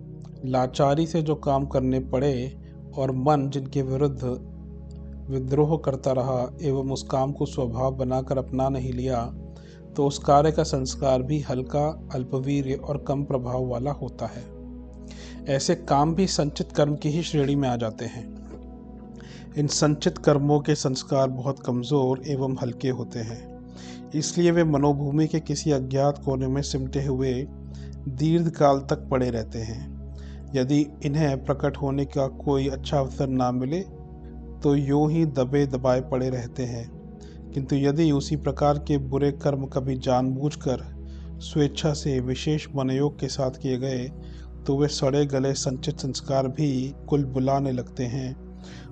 लाचारी से जो काम करने पड़े और मन जिनके विरुद्ध विद्रोह करता रहा एवं उस काम को स्वभाव बनाकर अपना नहीं लिया, तो उस कार्य का संस्कार भी हल्का, अल्पवीर्य और कम प्रभाव वाला होता है। ऐसे काम भी संचित कर्म की ही श्रेणी में आ जाते हैं। इन संचित कर्मों के संस्कार बहुत कमज़ोर एवं हल्के होते हैं, इसलिए वे मनोभूमि के किसी अज्ञात कोने में सिमटे हुए दीर्घ काल तक पड़े रहते हैं। यदि इन्हें प्रकट होने का कोई अच्छा अवसर ना मिले तो यूं ही दबे दबाए पड़े रहते हैं, किंतु यदि उसी प्रकार के बुरे कर्म कभी जानबूझकर स्वेच्छा से विशेष मनोयोग के साथ किए गए तो वे सड़े गले संचित संस्कार भी कुल बुलाने लगते हैं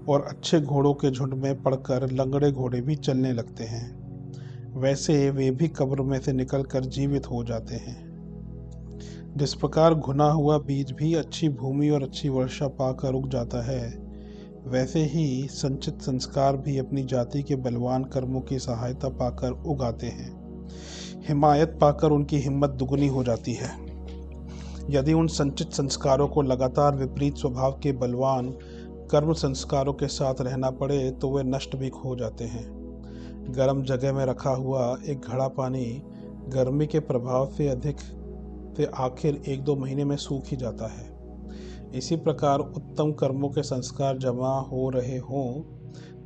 और अच्छे घोड़ों के झुंड में पड़कर लंगड़े घोड़े भी चलने लगते हैं। वैसे वे भी कब्र में से निकलकर जीवित हो जाते हैं। जिस प्रकार घुना हुआ बीज भी अच्छी भूमि और अच्छी वर्षा पाकर उग जाता है, वैसे ही संचित संस्कार भी अपनी जाति के बलवान कर्मों की सहायता पाकर उगाते हैं। हिमायत पाकर उनकी हिम्मत दुगनी हो जाती है। यदि उन संचित संस्कारों को लगातार विपरीत स्वभाव के बलवान कर्म संस्कारों के साथ रहना पड़े तो वे नष्ट भी हो जाते हैं। गर्म जगह में रखा हुआ एक घड़ा पानी गर्मी के प्रभाव से आखिर 1-2 महीने में सूख ही जाता है। इसी प्रकार उत्तम कर्मों के संस्कार जमा हो रहे हों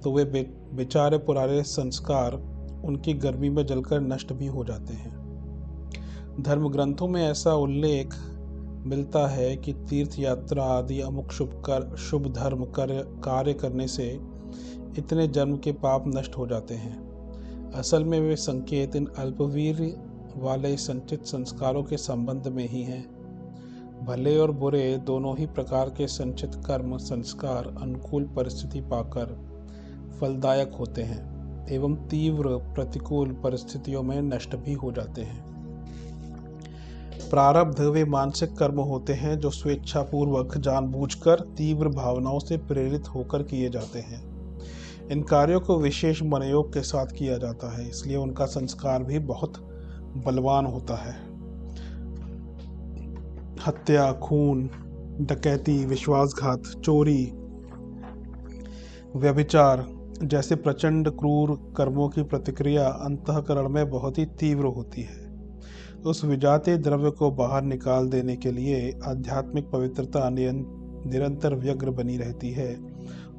तो वे बेचारे पुराने संस्कार उनकी गर्मी में जलकर नष्ट भी हो जाते हैं। धर्म ग्रंथों में ऐसा उल्लेख मिलता है कि तीर्थ यात्रा आदि अमुक शुभ धर्म कार्य करने से इतने जन्म के पाप नष्ट हो जाते हैं। असल में वे संकेत इन अल्पवीर्य वाले संचित संस्कारों के संबंध में ही हैं। भले और बुरे दोनों ही प्रकार के संचित कर्म संस्कार अनुकूल परिस्थिति पाकर फलदायक होते हैं एवं तीव्र प्रतिकूल परिस्थितियों में नष्ट भी हो जाते हैं। प्रारब्ध वे मानसिक कर्म होते हैं जो स्वेच्छापूर्वक जानबूझकर तीव्र भावनाओं से प्रेरित होकर किए जाते हैं। इन कार्यों को विशेष मनोयोग के साथ किया जाता है, इसलिए उनका संस्कार भी बहुत बलवान होता है। हत्या, खून, डकैती, विश्वासघात, चोरी, व्यभिचार जैसे प्रचंड क्रूर कर्मों की प्रतिक्रिया अंतःकरण में बहुत ही तीव्र होती है। उस विजातीय द्रव्य को बाहर निकाल देने के लिए आध्यात्मिक पवित्रता निरंतर व्यग्र बनी रहती है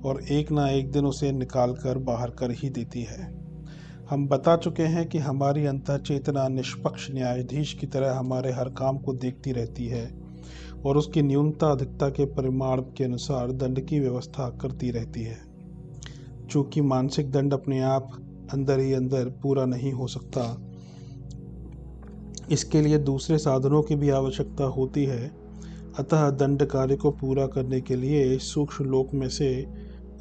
और एक ना एक दिन उसे निकाल कर बाहर कर ही देती है। हम बता चुके हैं कि हमारी अंतःचेतना निष्पक्ष न्यायाधीश की तरह हमारे हर काम को देखती रहती है और उसकी न्यूनता अधिकता के परिमाण के अनुसार दंड की व्यवस्था करती रहती है। चूँकि मानसिक दंड अपने आप अंदर ही अंदर पूरा नहीं हो सकता, इसके लिए दूसरे साधनों की भी आवश्यकता होती है। अतः दंड कार्य को पूरा करने के लिए सूक्ष्म लोक में से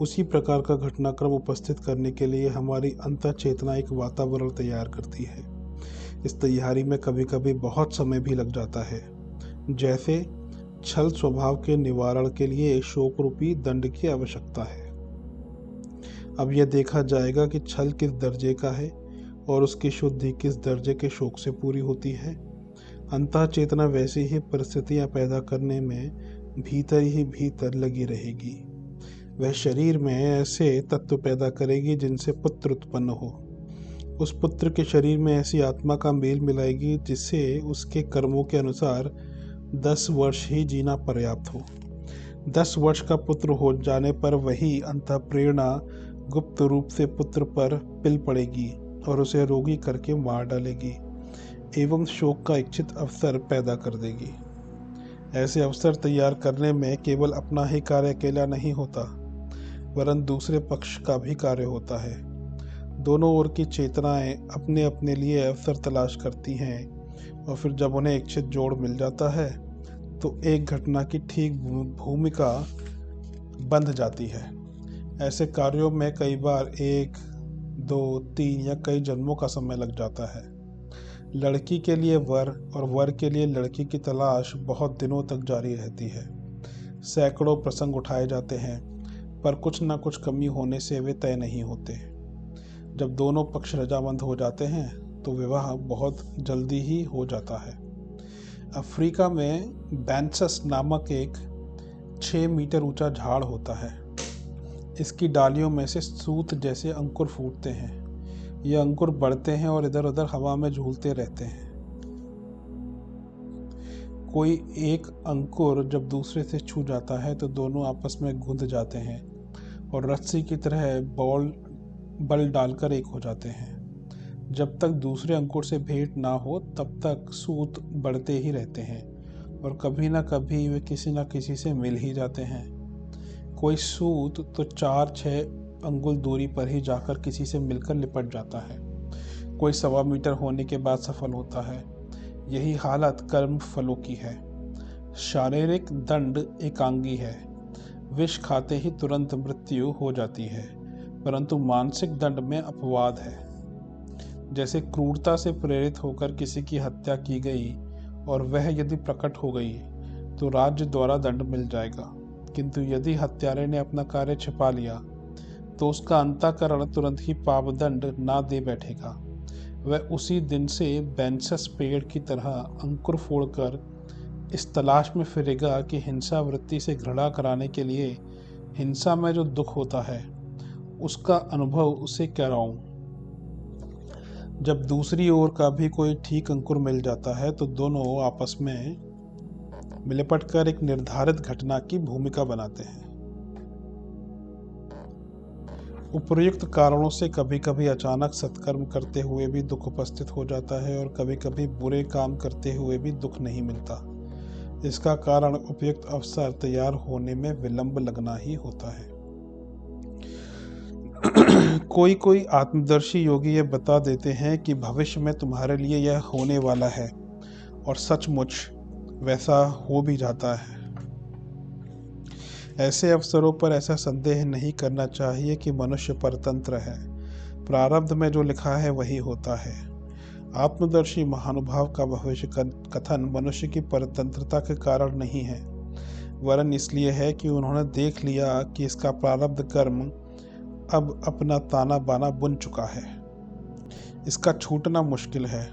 उसी प्रकार का घटनाक्रम उपस्थित करने के लिए हमारी अंतःचेतना एक वातावरण तैयार करती है। इस तैयारी में कभी कभी बहुत समय भी लग जाता है। जैसे छल स्वभाव के निवारण के लिए शोक रूपी दंड की आवश्यकता है। अब यह देखा जाएगा कि छल किस दर्जे का है और उसकी शुद्धि किस दर्जे के शोक से पूरी होती है। अंतःचेतना वैसी ही परिस्थितियां पैदा करने में भीतर ही भीतर लगी रहेगी। वह शरीर में ऐसे तत्व पैदा करेगी जिनसे पुत्र उत्पन्न हो। उस पुत्र के शरीर में ऐसी आत्मा का मेल मिलाएगी जिससे उसके कर्मों के अनुसार 10 वर्ष ही जीना पर्याप्त हो। 10 वर्ष का पुत्र हो जाने पर वही अंतःप्रेरणा गुप्त रूप से पुत्र पर पिल पड़ेगी और उसे रोगी करके मार डालेगी एवं शोक का इच्छित अवसर पैदा कर देगी। ऐसे अवसर तैयार करने में केवल अपना ही कार्य अकेला नहीं होता, वरन दूसरे पक्ष का भी कार्य होता है। दोनों ओर की चेतनाएं अपने अपने लिए अवसर तलाश करती हैं और फिर जब उन्हें इच्छित जोड़ मिल जाता है तो एक घटना की ठीक भूमिका बंध जाती है। ऐसे कार्यों में कई बार 1, 2, 3 या कई जन्मों का समय लग जाता है। लड़की के लिए वर और वर के लिए लड़की की तलाश बहुत दिनों तक जारी रहती है। सैकड़ों प्रसंग उठाए जाते हैं, पर कुछ न कुछ कमी होने से वे तय नहीं होते। जब दोनों पक्ष रजामंद हो जाते हैं तो विवाह बहुत जल्दी ही हो जाता है। अफ्रीका में बैंसस नामक एक 6 मीटर ऊंचा झाड़ होता है। इसकी डालियों में से सूत जैसे अंकुर फूटते हैं। ये अंकुर बढ़ते हैं और इधर उधर हवा में झूलते रहते हैं। कोई एक अंकुर जब दूसरे से छू जाता है तो दोनों आपस में गुंद जाते हैं और रस्सी की तरह बल डालकर एक हो जाते हैं। जब तक दूसरे अंकुर से भेंट ना हो तब तक सूत बढ़ते ही रहते हैं और कभी ना कभी वे किसी न किसी से मिल ही जाते हैं। कोई सूत तो 4-6 अंगुल दूरी पर ही जाकर किसी से मिलकर लिपट जाता है। कोई 1.25 मीटर होने के बाद सफल होता है। यही हालत कर्म फलों की है। शारीरिक दंड एकांगी है। विष खाते ही तुरंत मृत्यु हो जाती है, परंतु मानसिक दंड में अपवाद है। जैसे क्रूरता से प्रेरित होकर किसी की हत्या की गई और वह यदि प्रकट हो गई तो राज्य द्वारा दंड मिल जाएगा, किंतु यदि हत्यारे ने अपना कार्य छिपा लिया तो उसका अंतःकरण तुरंत ही पापदंड ना दे बैठेगा। वह उसी दिन से बैंसस पेड़ की तरह अंकुर फोड़कर इस तलाश में फिरेगा कि हिंसा वृत्ति से घृणा कराने के लिए हिंसा में जो दुख होता है उसका अनुभव उसे कराऊं। जब दूसरी ओर का भी कोई ठीक अंकुर मिल जाता है तो दोनों आपस में लिपट कर एक निर्धारित घटना की भूमिका बनाते हैं। उपर्युक्त कारणों से कभी कभी अचानक सत्कर्म करते हुए भी दुख उपस्थित हो जाता है और कभी कभी बुरे काम करते हुए भी दुख नहीं मिलता। इसका कारण उपयुक्त अवसर तैयार होने में विलंब लगना ही होता है। कोई कोई आत्मदर्शी योगी ये बता देते हैं कि भविष्य में तुम्हारे लिए यह होने वाला है और सचमुच वैसा हो भी जाता है। ऐसे अवसरों पर ऐसा संदेह नहीं करना चाहिए कि मनुष्य परतंत्र है। प्रारब्ध में जो लिखा है वही होता है। आत्मदर्शी महानुभाव का भविष्य कथन मनुष्य की परतंत्रता के कारण नहीं है, वरन इसलिए है कि उन्होंने देख लिया कि इसका प्रारब्ध कर्म अब अपना ताना बाना बुन चुका है। इसका छूटना मुश्किल है,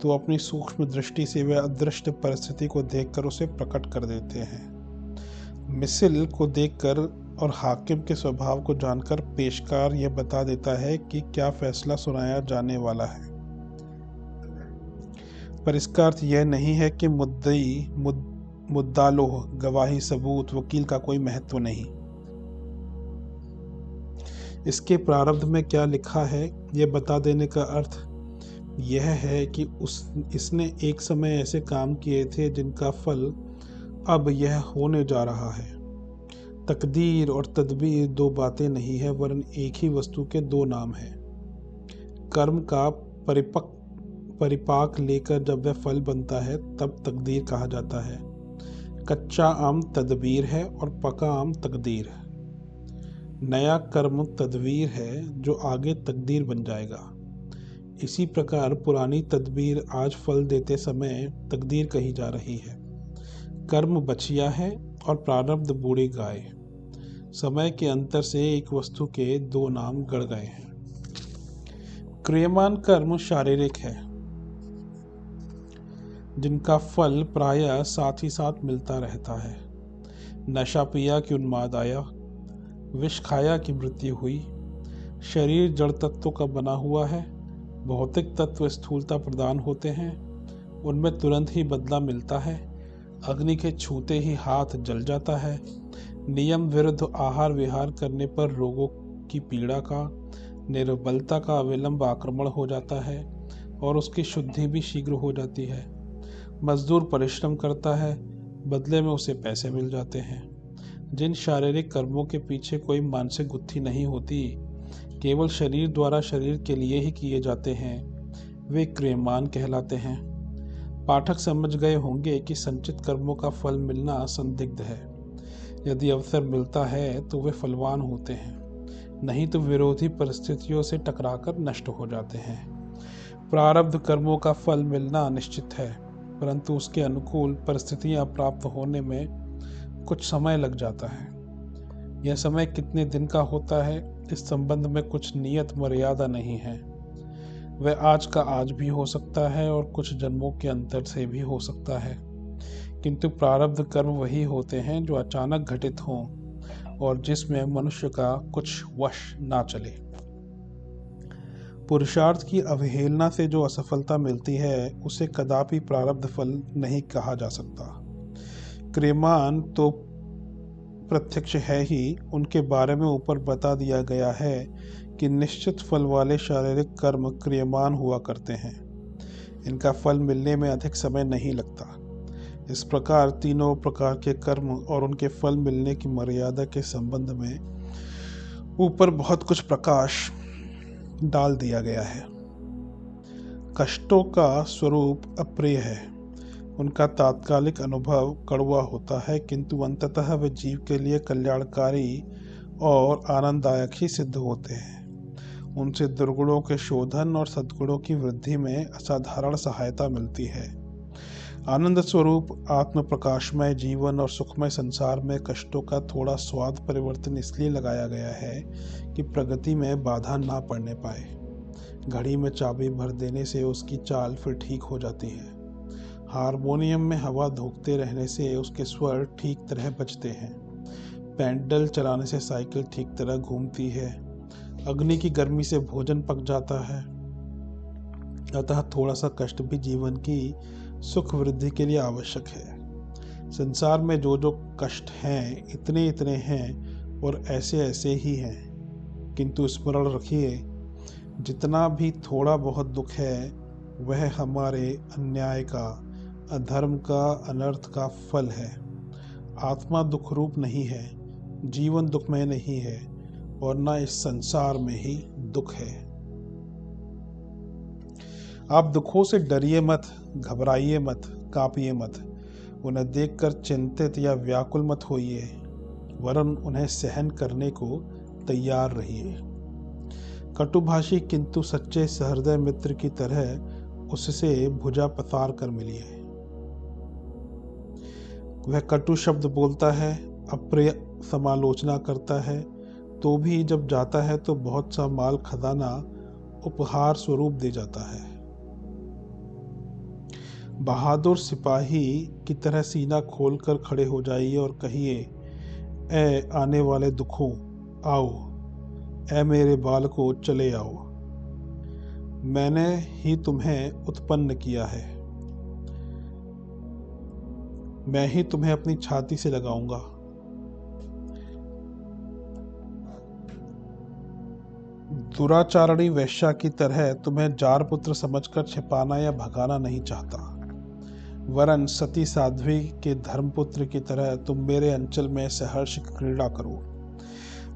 तो अपनी सूक्ष्म दृष्टि से वे अदृश्य परिस्थिति को देखकर उसे प्रकट कर देते हैं। मिसिल को देखकर और हाकिम के स्वभाव को जानकर पेशकार यह बता देता है कि क्या फैसला सुनाया जाने वाला है, पर इसका अर्थ यह नहीं है कि मुद्दालोह, गवाही, सबूत, वकील का कोई महत्व नहीं। इसके प्रारब्ध में क्या लिखा है यह बता देने का अर्थ यह है कि इसने एक समय ऐसे काम किए थे जिनका फल अब यह होने जा रहा है। तकदीर और तदबीर 2 बातें नहीं है, वरन एक ही वस्तु के 2 नाम हैं। कर्म का परिपाक लेकर जब वह फल बनता है तब तकदीर कहा जाता है। कच्चा आम तदबीर है और पका आम तकदीर है। नया कर्म तदबीर है जो आगे तकदीर बन जाएगा। इसी प्रकार पुरानी तदबीर आज फल देते समय तकदीर कही जा रही है। कर्म बछिया है और प्रारब्ध बूढ़ी गाय। समय के अंतर से एक वस्तु के 2 नाम गड़ गए हैं। क्रियमान कर्म शारीरिक है, जिनका फल प्रायः साथ ही साथ मिलता रहता है। नशा पिया कि उन्माद आया, विष खाया की मृत्यु हुई। शरीर जड़ तत्वों का बना हुआ है। भौतिक तत्व स्थूलता प्रदान होते हैं, उनमें तुरंत ही बदला मिलता है। अग्नि के छूते ही हाथ जल जाता है। नियम विरुद्ध आहार विहार करने पर रोगों की पीड़ा का, निर्बलता का अविलंब आक्रमण हो जाता है और उसकी शुद्धि भी शीघ्र हो जाती है। मजदूर परिश्रम करता है, बदले में उसे पैसे मिल जाते हैं। जिन शारीरिक कर्मों के पीछे कोई मानसिक गुत्थी नहीं होती, केवल शरीर द्वारा शरीर के लिए ही किए जाते हैं, वे क्रियमान कहलाते हैं। पाठक समझ गए होंगे कि संचित कर्मों का फल मिलना संदिग्ध है। यदि अवसर मिलता है तो वे फलवान होते हैं, नहीं तो विरोधी परिस्थितियों से टकराकर नष्ट हो जाते हैं। प्रारब्ध कर्मों का फल मिलना निश्चित है, परंतु उसके अनुकूल परिस्थितियां प्राप्त होने में कुछ समय लग जाता है। यह समय कितने दिन का होता है, इस संबंध में कुछ नियत मर्यादा नहीं है। वह आज का आज भी हो सकता है और कुछ जन्मों के अंतर से भी हो सकता है, किंतु प्रारब्ध कर्म वही होते हैं जो अचानक घटित हों और जिसमें मनुष्य का कुछ वश ना चले। पुरुषार्थ की अवहेलना से जो असफलता मिलती है, उसे कदापि प्रारब्ध फल नहीं कहा जा सकता। क्रियमान तो प्रत्यक्ष है ही, उनके बारे में ऊपर बता दिया गया है कि निश्चित फल वाले शारीरिक कर्म क्रियमान हुआ करते हैं। इनका फल मिलने में अधिक समय नहीं लगता। इस प्रकार तीनों प्रकार के कर्म और उनके फल मिलने की मर्यादा के संबंध में ऊपर बहुत कुछ प्रकाश डाल दिया गया है। कष्टों का स्वरूप अप्रिय है। उनका तात्कालिक अनुभव कड़वा होता है, किंतु अंततः वे जीव के लिए कल्याणकारी और आनंददायक ही सिद्ध होते हैं। उनसे दुर्गुणों के शोधन और सद्गुणों की वृद्धि में असाधारण सहायता मिलती है। आनंद स्वरूप आत्म प्रकाशमय जीवन और सुखमय संसार में कष्टों का थोड़ा स्वाद परिवर्तन इसलिए लगाया गया है कि प्रगति में बाधा ना पड़ने पाए। घड़ी में चाबी भर देने से उसकी चाल फिर ठीक हो जाती है। हारमोनियम में हवा धोखते रहने से उसके स्वर ठीक तरह बजते हैं। पेंडल चलाने से साइकिल ठीक तरह घूमती है। अग्नि की गर्मी से भोजन पक जाता है। अतः थोड़ा सा कष्ट भी जीवन की सुख वृद्धि के लिए आवश्यक है। संसार में जो जो कष्ट हैं, इतने इतने हैं और ऐसे ऐसे ही हैं, किंतु स्मरण रखिए, जितना भी थोड़ा बहुत दुख है, वह हमारे अन्याय का, अधर्म का, अनर्थ का फल है। आत्मा दुख रूप नहीं है, जीवन दुखमय नहीं है और न इस संसार में ही दुख है। आप दुखों से डरिए मत, घबराइए मत, कांपिए मत। उन्हें देखकर चिंतित या व्याकुल मत होइए, वरन उन्हें सहन करने को तैयार रहिए। कटुभाषी किंतु सच्चे सहृदय मित्र की तरह उससे भुजा पसार कर मिलिए। वह कटु शब्द बोलता है, अप्रिय समालोचना करता है, तो भी जब जाता है तो बहुत सा माल खजाना उपहार स्वरूप दे जाता है। बहादुर सिपाही की तरह सीना खोलकर खड़े हो जाइए और कहिए, ए आने वाले दुखों आओ, ए मेरे बालकों चले आओ। मैंने ही तुम्हें उत्पन्न किया है, मैं ही तुम्हें अपनी छाती से लगाऊंगा। दुराचारणी वैश्या की तरह तुम्हें जार पुत्र समझकर छिपाना या भगाना नहीं चाहता, वरन सती साध्वी के धर्मपुत्र की तरह तुम मेरे अंचल में सहर्ष क्रीड़ा करो।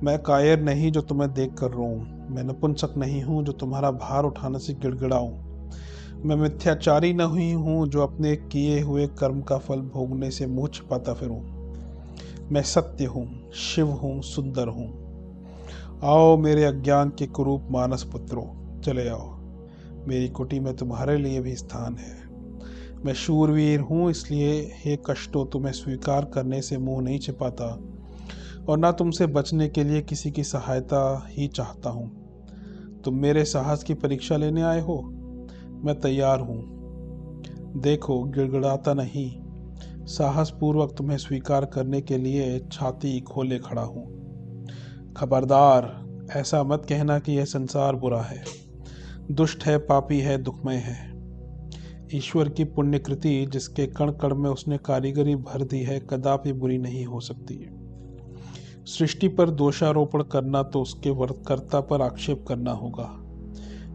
मैं कायर नहीं जो तुम्हें देख कर रोऊं, मैं नपुंसक नहीं हूं जो तुम्हारा भार उठाने से गिड़गिड़ाऊं, मैं मिथ्याचारी नहीं हूं जो अपने किए हुए कर्म का फल भोगने से मुंह छिपाता फिरूं। मैं सत्य हूं, शिव हूं, सुंदर हूं। आओ मेरे अज्ञान के कुरूप मानस पुत्रों, चले आओ, मेरी कुटी में तुम्हारे लिए भी स्थान है। मैं शूरवीर हूँ, इसलिए हे कष्टों तुम्हें स्वीकार करने से मुंह नहीं छिपाता और ना तुमसे बचने के लिए किसी की सहायता ही चाहता हूँ। तुम मेरे साहस की परीक्षा लेने आए हो, मैं तैयार हूँ। देखो, गिड़गिड़ाता नहीं, साहस पूर्वक तुम्हें स्वीकार करने के लिए छाती खोले खड़ा हूँ। खबरदार, ऐसा मत कहना कि यह संसार बुरा है, दुष्ट है, पापी है, दुखमय है। ईश्वर की पुण्यकृति जिसके कण कण में उसने कारीगरी भर दी है कदापि बुरी नहीं हो सकती। सृष्टि पर दोषारोपण करना तो उसके कर्ता पर आक्षेप करना होगा।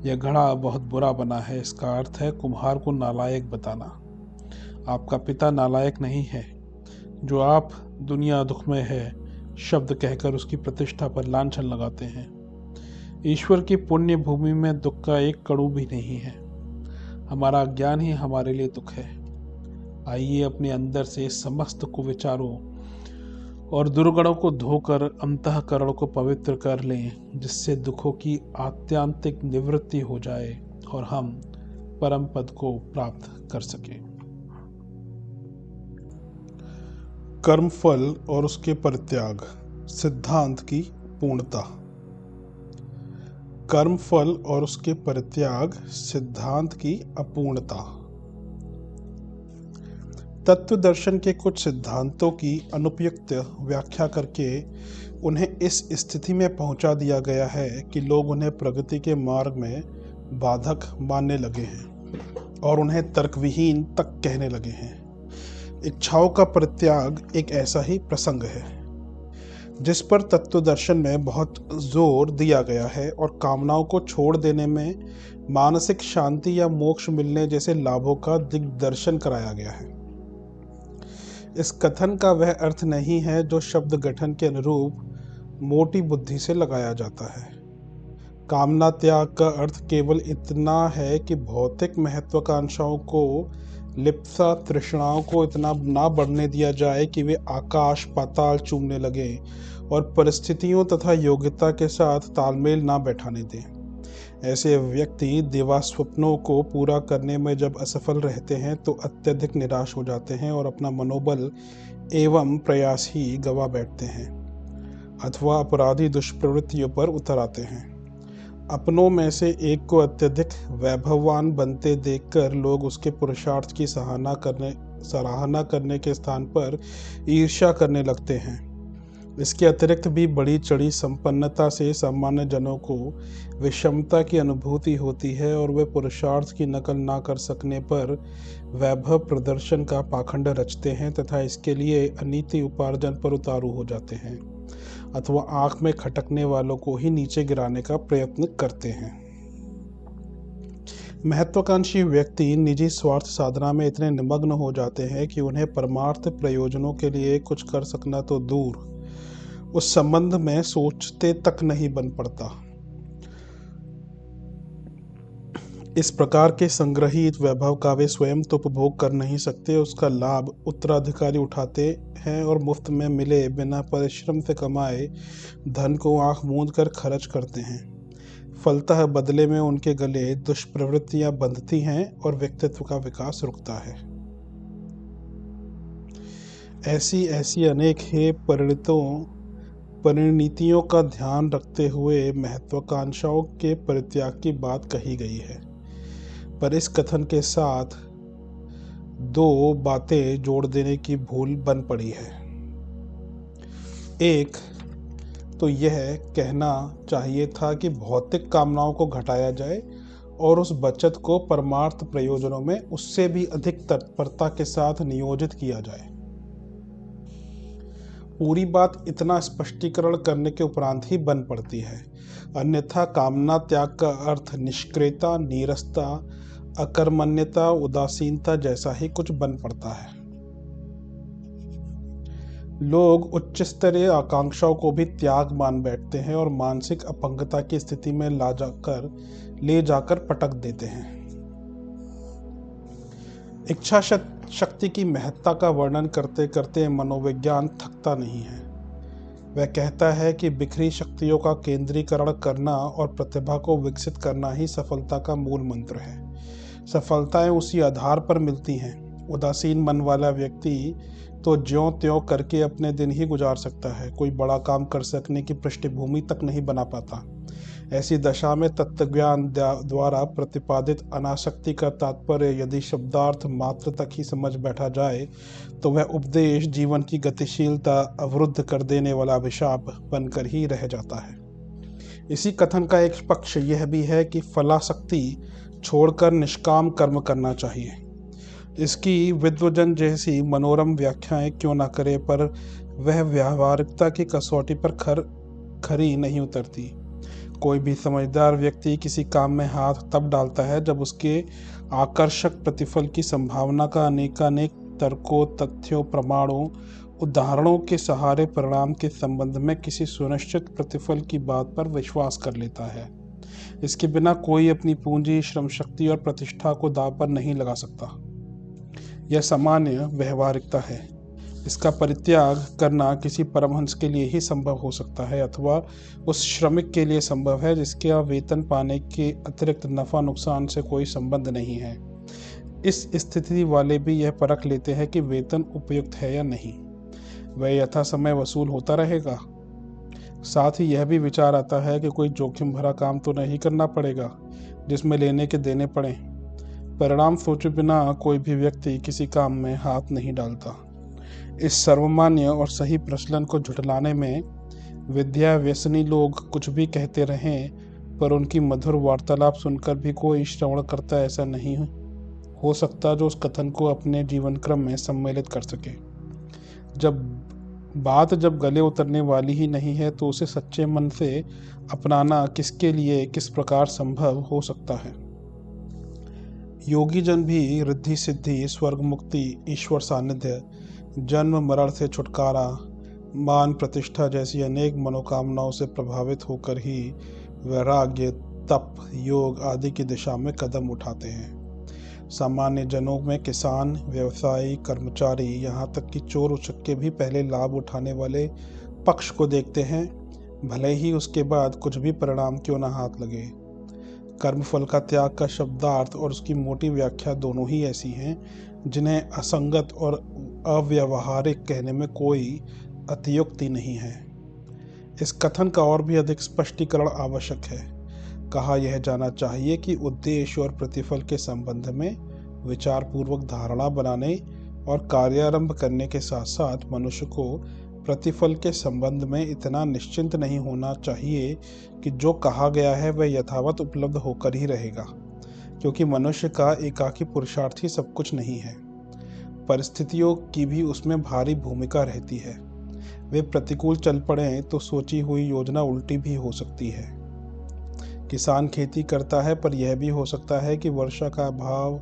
यह घड़ा बहुत बुरा बना है, इसका अर्थ है कुम्हार को नालायक बताना। आपका पिता नालायक नहीं है। जो आप दुनिया दुखमय है शब्द कहकर उसकी प्रतिष्ठा पर लांछन लगाते हैं। ईश्वर की पुण्य भूमि में दुख का एक कणु भी नहीं है। हमारा अज्ञान ही हमारे लिए दुख है। आइए अपने अंदर से समस्त कुविचारों और दुर्गुणों को धोकर अंतःकरण को पवित्र कर लें, जिससे दुखों की आत्यंतिक निवृत्ति हो जाए और हम परम पद को प्राप्त कर सकें। कर्मफल और उसके परित्याग, सिद्धांत की पूर्णता। कर्मफल और उसके परित्याग, सिद्धांत की अपूर्णता। तत्व दर्शन के कुछ सिद्धांतों की अनुपयुक्त व्याख्या करके उन्हें इस स्थिति में पहुंचा दिया गया है कि लोग उन्हें प्रगति के मार्ग में बाधक मानने लगे हैं और उन्हें तर्कविहीन तक कहने लगे हैं। इच्छाओं का परित्याग एक ऐसा ही प्रसंग है जिस पर तत्व दर्शन में बहुत जोर दिया गया है और कामनाओं को छोड़ देने में मानसिक शांति या मोक्ष मिलने जैसे लाभों का दिग्दर्शन कराया गया है। इस कथन का वह अर्थ नहीं है जो शब्द गठन के अनुरूप मोटी बुद्धि से लगाया जाता है। कामना त्याग का अर्थ केवल इतना है कि भौतिक महत्वाकांक्षाओं को, लिप्सा तृष्णाओं को इतना ना बढ़ने दिया जाए कि वे आकाश पाताल चूमने लगे और परिस्थितियों तथा योग्यता के साथ तालमेल ना बैठाने दें। ऐसे व्यक्ति दिवा स्वप्नों को पूरा करने में जब असफल रहते हैं तो अत्यधिक निराश हो जाते हैं और अपना मनोबल एवं प्रयास ही गवा बैठते हैं अथवा अपराधी दुष्प्रवृत्तियों पर उतर आते हैं। अपनों में से एक को अत्यधिक वैभववान बनते देखकर लोग उसके पुरुषार्थ की सराहना करने के स्थान पर ईर्ष्या करने लगते हैं। इसके अतिरिक्त भी बड़ी चढ़ी संपन्नता से सामान्य जनों को विषमता की अनुभूति होती है और वे पुरुषार्थ की नकल ना कर सकने पर वैभव प्रदर्शन का पाखंड रचते हैं तथा इसके लिए अनीति उपार्जन पर उतारू हो जाते हैं अथवा आंख में खटकने वालों को ही नीचे गिराने का प्रयत्न करते हैं। महत्वाकांक्षी व्यक्ति निजी स्वार्थ साधना में इतने निमग्न हो जाते हैं कि उन्हें परमार्थ प्रयोजनों के लिए कुछ कर सकना तो दूर, उस संबंध में सोचते तक नहीं बन पड़ता। इस प्रकार के संग्रहित वैभव का वे स्वयं तो उपभोग कर नहीं सकते, उसका लाभ उत्तराधिकारी उठाते हैं और मुफ्त में मिले बिना परिश्रम से कमाए धन को आंख मूंद कर खर्च करते हैं। फलतः बदले में उनके गले दुष्प्रवृत्तियां बंधती हैं और व्यक्तित्व का विकास रुकता है। ऐसी अनेक हे परिणतियों का ध्यान रखते हुए महत्वाकांक्षाओं के परित्याग की बात कही गई है, पर इस कथन के साथ दो बातें जोड़ देने की भूल बन पड़ी है। एक तो यह कहना चाहिए था कि भौतिक कामनाओं को घटाया जाए और उस बचत को परमार्थ प्रयोजनों में उससे भी अधिक तत्परता के साथ नियोजित किया जाए। पूरी बात इतना स्पष्टीकरण करने के उपरांत ही बन पड़ती है, अन्यथा कामना त्याग का अर्थ निष्क्रियता, नीरसता, अकर्मण्यता, उदासीनता जैसा ही कुछ बन पड़ता है। लोग उच्च स्तरीय आकांक्षाओं को भी त्याग मान बैठते हैं और मानसिक अपंगता की स्थिति में ले जाकर पटक देते हैं। इच्छा शक्ति की महत्ता का वर्णन करते करते मनोविज्ञान थकता नहीं है। वह कहता है कि बिखरी शक्तियों का केंद्रीकरण करना और प्रतिभा को विकसित करना ही सफलता का मूल मंत्र है। सफलताएं उसी आधार पर मिलती हैं। उदासीन मन वाला व्यक्ति तो ज्यों त्यों करके अपने दिन ही गुजार सकता है, कोई बड़ा काम कर सकने की पृष्ठभूमि तक नहीं बना पाता। ऐसी दशा में तत्वज्ञान द्वारा प्रतिपादित अनासक्ति का तात्पर्य यदि शब्दार्थ मात्र तक ही समझ बैठा जाए तो वह उपदेश जीवन की गतिशीलता अवरुद्ध कर देने वाला अभिशाप बनकर ही रह जाता है। इसी कथन का एक पक्ष यह भी है कि फलासक्ति छोड़कर निष्काम कर्म करना चाहिए। इसकी विद्वजन जैसी मनोरम व्याख्याएं क्यों न करे, पर वह व्यावहारिकता की कसौटी पर खरी नहीं उतरती। कोई भी समझदार व्यक्ति किसी काम में हाथ तब डालता है जब उसके आकर्षक प्रतिफल की संभावना का अनेकानेक तर्कों, तथ्यों, प्रमाणों, उदाहरणों के सहारे परिणाम के संबंध में किसी सुनिश्चित प्रतिफल की बात पर विश्वास कर लेता है। इसके बिना कोई अपनी पूंजी, श्रम शक्ति और प्रतिष्ठा को दांव पर नहीं लगा सकता। यह सामान्य व्यवहारिकता है। इसका परित्याग करना किसी परमहंस के लिए ही संभव हो सकता है अथवा उस श्रमिक के लिए संभव है जिसके वेतन पाने के अतिरिक्त नफा नुकसान से कोई संबंध नहीं है। इस स्थिति वाले भी यह परख लेते हैं कि वेतन उपयुक्त है या नहीं, वह यथा समय वसूल होता रहेगा। साथ ही यह भी विचार आता है कि कोई जोखिम भरा काम तो नहीं करना पड़ेगा जिसमें लेने के देने पड़े। परिणाम सोचे बिना कोई भी व्यक्ति किसी काम में हाथ नहीं डालता। इस सर्वमान्य और सही प्रचलन को झुठलाने में विद्या व्यसनी लोग कुछ भी कहते रहें, पर उनकी मधुर वार्तालाप सुनकर भी कोई श्रवणकर्ता ऐसा नहीं हो सकता जो उस कथन को अपने जीवन क्रम में सम्मिलित कर सके। जब गले उतरने वाली ही नहीं है तो उसे सच्चे मन से अपनाना किसके लिए किस प्रकार संभव हो सकता है। योगी जन भी रिद्धि सिद्धि, स्वर्ग मुक्ति, ईश्वर सानिध्य, जन्म मरण से छुटकारा, मान प्रतिष्ठा जैसी अनेक मनोकामनाओं से प्रभावित होकर ही वैराग्य, तप, योग आदि की दिशा में कदम उठाते हैं। सामान्य जनों में किसान, व्यवसायी, कर्मचारी, यहाँ तक कि चोर उचक्के भी पहले लाभ उठाने वाले पक्ष को देखते हैं, भले ही उसके बाद कुछ भी परिणाम क्यों न हाथ लगे। कर्मफल का त्याग का शब्दार्थ और उसकी मोटी व्याख्या दोनों ही ऐसी हैं जिन्हें असंगत और अव्यावहारिक कहने में कोई अतियुक्ति नहीं है। इस कथन का और भी अधिक स्पष्टीकरण आवश्यक है। कहा यह जाना चाहिए कि उद्देश्य और प्रतिफल के संबंध में विचार पूर्वक धारणा बनाने और कार्यारंभ करने के साथ साथ मनुष्य को प्रतिफल के संबंध में इतना निश्चिंत नहीं होना चाहिए कि जो कहा गया है वह यथावत उपलब्ध होकर ही रहेगा, क्योंकि मनुष्य का एकाकी पुरुषार्थ ही सब कुछ नहीं है। परिस्थितियों की भी उसमें भारी भूमिका रहती है। वे प्रतिकूल चल पड़े तो सोची हुई योजना उल्टी भी हो सकती है। किसान खेती करता है, पर यह भी हो सकता है कि वर्षा का अभाव,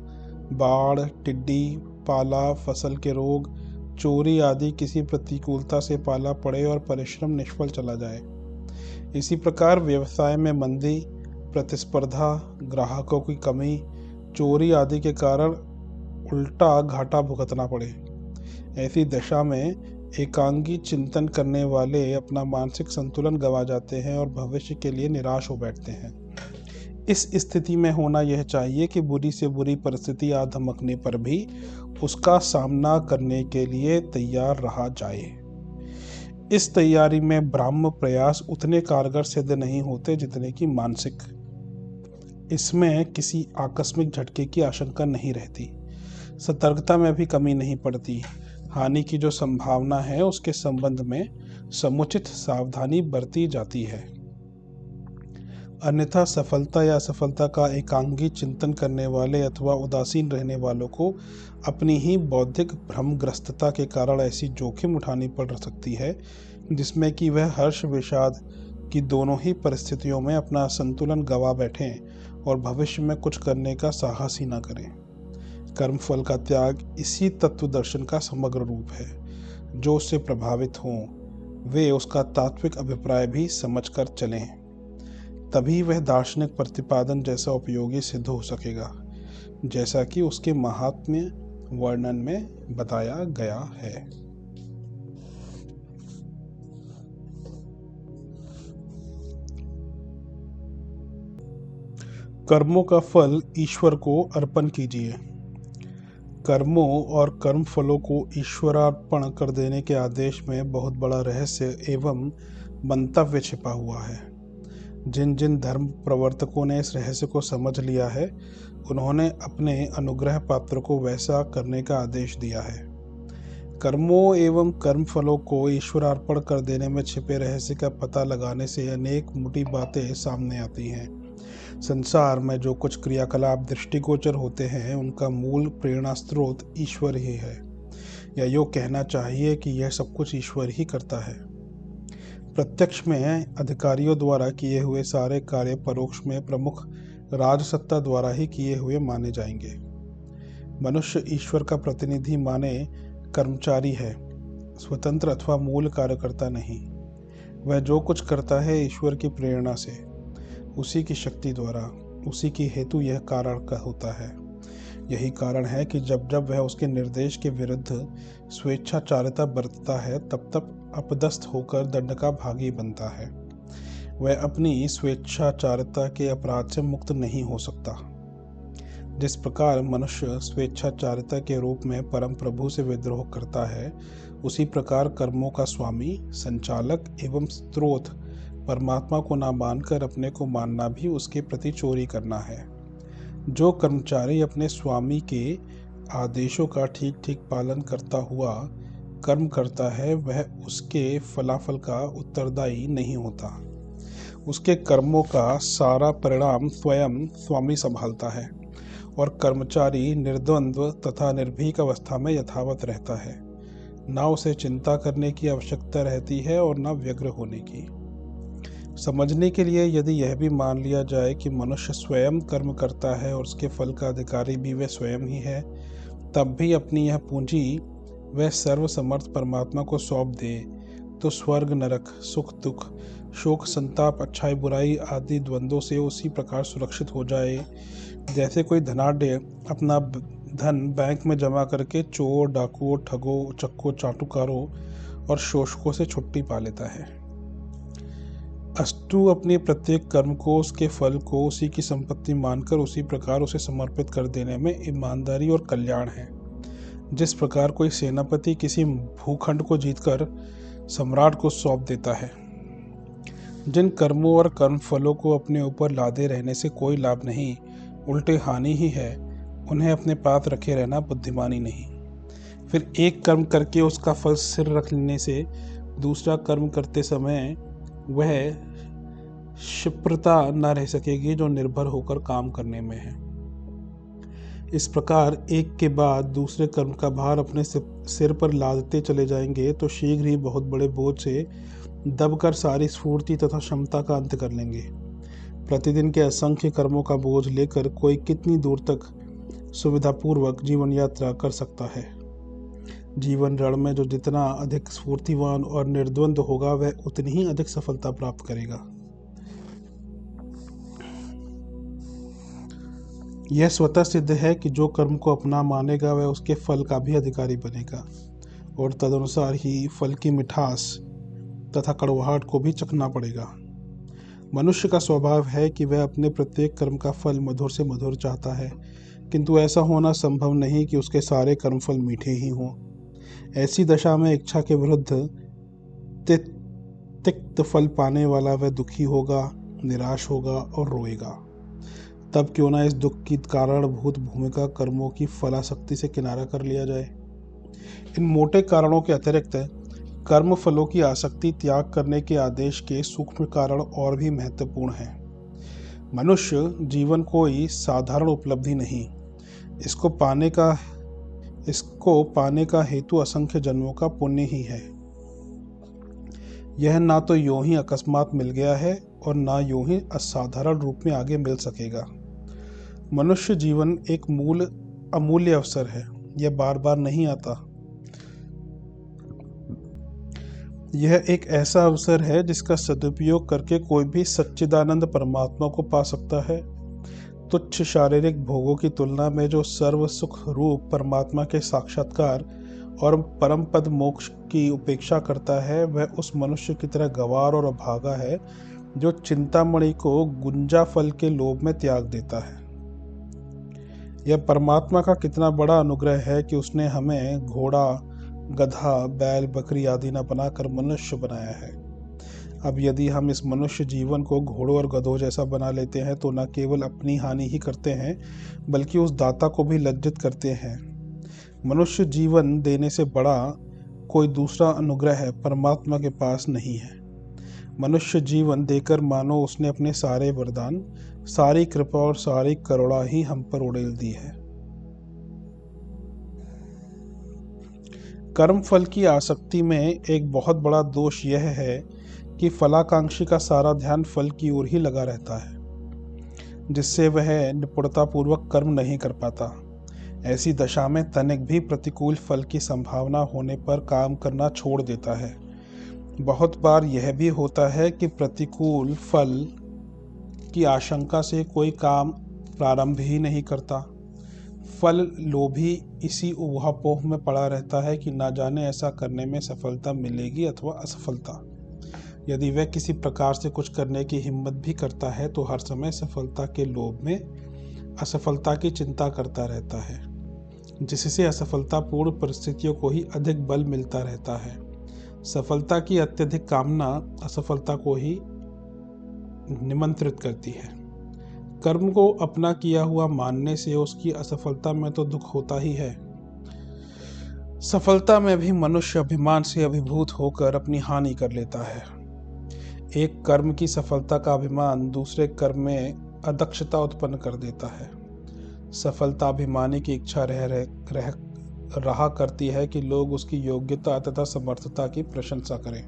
बाढ़, टिड्डी, पाला, फसल के रोग, चोरी आदि किसी प्रतिकूलता से पाला पड़े और परिश्रम निष्फल चला जाए। इसी प्रकार व्यवसाय में मंदी, प्रतिस्पर्धा, ग्राहकों की कमी, चोरी आदि के कारण उल्टा घाटा भुगतना पड़े। ऐसी दशा में एकांगी चिंतन करने वाले अपना मानसिक संतुलन गंवा जाते हैं और भविष्य के लिए निराश हो बैठते हैं। इस स्थिति में होना यह चाहिए कि बुरी से बुरी परिस्थिति आ धमकने पर भी उसका सामना करने के लिए तैयार रहा जाए। इस तैयारी में ब्राह्म प्रयास उतने कारगर सिद्ध नहीं होते जितने कि मानसिक। इसमें किसी आकस्मिक झटके की आशंका नहीं रहती, सतर्कता में भी कमी नहीं पड़ती। हानि की जो संभावना है उसके संबंध में समुचित सावधानी बरती जाती है। अन्यथा सफलता या असफलता का एकांगी चिंतन करने वाले अथवा उदासीन रहने वालों को अपनी ही बौद्धिक भ्रमग्रस्तता के कारण ऐसी जोखिम उठानी पड़ सकती है जिसमें कि वह हर्ष विषाद की दोनों ही परिस्थितियों में अपना संतुलन गंवा बैठें और भविष्य में कुछ करने का साहस ही न करें। कर्मफल का त्याग इसी तत्व दर्शन का समग्र रूप है। जो उससे प्रभावित हों वे उसका तात्विक अभिप्राय भी समझकर चलें, तभी वह दार्शनिक प्रतिपादन जैसा उपयोगी सिद्ध हो सकेगा, जैसा कि उसके महात्म्य वर्णन में बताया गया है। कर्मों का फल ईश्वर को अर्पण कीजिए। कर्मों और कर्मफलों को ईश्वरार्पण कर देने के आदेश में बहुत बड़ा रहस्य एवं मंतव्य छिपा हुआ है। जिन जिन धर्म प्रवर्तकों ने इस रहस्य को समझ लिया है, उन्होंने अपने अनुग्रह पात्र को वैसा करने का आदेश दिया है। कर्मों एवं कर्मफलों को ईश्वरार्पण कर देने में छिपे रहस्य का पता लगाने से अनेक मोटी बातें सामने आती हैं। संसार में जो कुछ क्रियाकलाप दृष्टिगोचर होते हैं, उनका मूल प्रेरणा स्रोत ईश्वर ही है, या यूँ कहना चाहिए कि यह सब कुछ ईश्वर ही करता है। प्रत्यक्ष में अधिकारियों द्वारा किए हुए सारे कार्य परोक्ष में प्रमुख राजसत्ता द्वारा ही किए हुए माने जाएंगे। मनुष्य ईश्वर का प्रतिनिधि माने कर्मचारी है, स्वतंत्र अथवा मूल कार्यकर्ता नहीं। वह जो कुछ करता है ईश्वर की प्रेरणा से, उसी की शक्ति द्वारा, उसी की हेतु यह कारण का होता है। यही कारण है कि जब जब वह उसके निर्देश के विरुद्ध स्वेच्छाचारिता बरतता है, तब तब अपदस्थ होकर दंड का भागी बनता है। वह अपनी स्वेच्छाचारिता के अपराध से मुक्त नहीं हो सकता। जिस प्रकार मनुष्य स्वेच्छाचारिता के रूप में परम प्रभु से विद्रोह करता है, उसी प्रकार कर्मों का स्वामी, संचालक एवं स्रोत परमात्मा को ना मानकर अपने को मानना भी उसके प्रति चोरी करना है। जो कर्मचारी अपने स्वामी के आदेशों का ठीक ठीक पालन करता हुआ कर्म करता है, वह उसके फलाफल का उत्तरदायी नहीं होता। उसके कर्मों का सारा परिणाम स्वयं स्वामी संभालता है और कर्मचारी निर्द्वंद्व तथा निर्भीक अवस्था में यथावत रहता है। ना उसे चिंता करने की आवश्यकता रहती है और न व्यग्र होने की। समझने के लिए यदि यह भी मान लिया जाए कि मनुष्य स्वयं कर्म करता है और उसके फल का अधिकारी भी वह स्वयं ही है, तब भी अपनी यह पूंजी वह सर्वसमर्थ परमात्मा को सौंप दे, तो स्वर्ग नरक, सुख दुख, शोक संताप, अच्छाई बुराई आदि द्वंद्वों से उसी प्रकार सुरक्षित हो जाए जैसे कोई धनाढ्य अपना धन बैंक में जमा करके चोर, डाकुओं, ठगों, चक्कों, चाटुकारों और शोषकों से छुट्टी पा लेता है। अस्तु अपने प्रत्येक कर्म को, उसके फल को उसी की संपत्ति मानकर उसी प्रकार उसे समर्पित कर देने में ईमानदारी और कल्याण है। जिस प्रकार कोई सेनापति किसी भूखंड को जीतकर सम्राट को सौंप देता है। जिन कर्मों और कर्म फलों को अपने ऊपर लादे रहने से कोई लाभ नहीं, उल्टे हानि ही है, उन्हें अपने पास रखे रहना बुद्धिमानी नहीं। फिर एक कर्म करके उसका फल सिर रख लेने से दूसरा कर्म करते समय वह क्षिप्रता न रह सकेगी जो निर्भर होकर काम करने में है। इस प्रकार एक के बाद दूसरे कर्म का भार अपने सिर पर लादते चले जाएंगे तो शीघ्र ही बहुत बड़े बोझ से दबकर सारी स्फूर्ति तथा क्षमता का अंत कर लेंगे। प्रतिदिन के असंख्य कर्मों का बोझ लेकर कोई कितनी दूर तक सुविधापूर्वक जीवन यात्रा कर सकता है। जीवन रण में जो जितना अधिक स्फूर्तिवान और निर्द्वंद होगा, वह उतनी ही अधिक सफलता प्राप्त करेगा। यह स्वतः सिद्ध है कि जो कर्म को अपना मानेगा वह उसके फल का भी अधिकारी बनेगा और तदनुसार ही फल की मिठास तथा कड़वाहट को भी चखना पड़ेगा। मनुष्य का स्वभाव है कि वह अपने प्रत्येक कर्म का फल मधुर से मधुर चाहता है, किंतु ऐसा होना संभव नहीं कि उसके सारे कर्मफल मीठे ही हों। ऐसी दशा में इच्छा के विरुद्ध तिक्त फल पाने वाला वह दुखी होगा, निराश होगा और रोएगा। तब क्यों ना इस दुख की कारणभूत भूमिका कर्मों की फलासक्ति से किनारा कर लिया जाए। इन मोटे कारणों के अतिरिक्त कर्म फलों की आसक्ति त्याग करने के आदेश के सूक्ष्म कारण और भी महत्वपूर्ण हैं। मनुष्य जीवन कोई साधारण उपलब्धि नहीं, इसको पाने का हेतु असंख्य जन्मों का पुण्य ही है। यह ना तो यूं ही अकस्मात मिल गया है और ना यूं ही असाधारण रूप में आगे मिल सकेगा। मनुष्य जीवन एक अमूल्य अवसर है, यह बार बार नहीं आता। यह एक ऐसा अवसर है जिसका सदुपयोग करके कोई भी सच्चिदानंद परमात्मा को पा सकता है। तुच्छ शारीरिक भोगों की तुलना में जो सर्व सुख रूप परमात्मा के साक्षात्कार और परम पद मोक्ष की उपेक्षा करता है, वह उस मनुष्य की तरह गंवार और अभागा है जो चिंतामणि को गुंजा फल के लोभ में त्याग देता है। यह परमात्मा का कितना बड़ा अनुग्रह है कि उसने हमें घोड़ा, गधा, बैल, बकरी आदि न बनाकर मनुष्य बनाया है। अब यदि हम इस मनुष्य जीवन को घोड़ों और गधों जैसा बना लेते हैं तो न केवल अपनी हानि ही करते हैं बल्कि उस दाता को भी लज्जित करते हैं। मनुष्य जीवन देने से बड़ा कोई दूसरा अनुग्रह परमात्मा के पास नहीं है। मनुष्य जीवन देकर मानो उसने अपने सारे वरदान, सारी कृपा और सारी करुणा ही हम पर उड़ेल दी है। कर्म फल की आसक्ति में एक बहुत बड़ा दोष यह है कि फलाकांक्षी का सारा ध्यान फल की ओर ही लगा रहता है, जिससे वह निपुणतापूर्वक कर्म नहीं कर पाता। ऐसी दशा में तनिक भी प्रतिकूल फल की संभावना होने पर काम करना छोड़ देता है। बहुत बार यह भी होता है कि प्रतिकूल फल की आशंका से कोई काम प्रारंभ ही नहीं करता। फल लोभी इसी ऊहापोह में पड़ा रहता है कि ना जाने ऐसा करने में सफलता मिलेगी अथवा असफलता। यदि वह किसी प्रकार से कुछ करने की हिम्मत भी करता है तो हर समय सफलता के लोभ में असफलता की चिंता करता रहता है, जिससे असफलतापूर्ण परिस्थितियों को ही अधिक बल मिलता रहता है। सफलता की अत्यधिक कामना असफलता को ही निमंत्रित करती है। कर्म को अपना किया हुआ मानने से उसकी असफलता में तो दुख होता ही है। सफलता में भी मनुष्य अभिमान से अभिभूत होकर अपनी हानि कर लेता है। एक कर्म की सफलता का अभिमान दूसरे कर्म में अदक्षता उत्पन्न कर देता है। सफलता अभिमानी की इच्छा रहा करती है कि लोग उसकी योग्यता तथा समर्थता की प्रशंसा करें,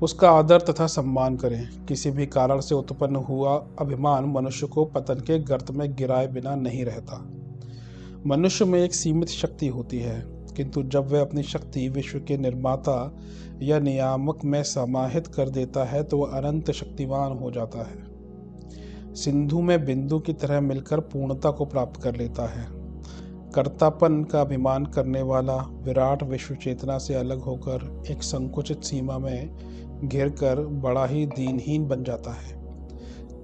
उसका आदर तथा सम्मान करें। किसी भी कारण से उत्पन्न हुआ अभिमान मनुष्य को पतन के गर्त में गिराए बिना नहीं रहता। मनुष्य में एक सीमित शक्ति होती है, किंतु जब वह अपनी शक्ति विश्व के निर्माता या नियामक में समाहित कर देता है तो वह अनंत शक्तिवान हो जाता है। सिंधु में बिंदु की तरह मिलकर पूर्णता को प्राप्त कर लेता है। कर्तापन का अभिमान करने वाला विराट विश्व चेतना से अलग होकर एक संकुचित सीमा में घिरकर बड़ा ही दीनहीन बन जाता है।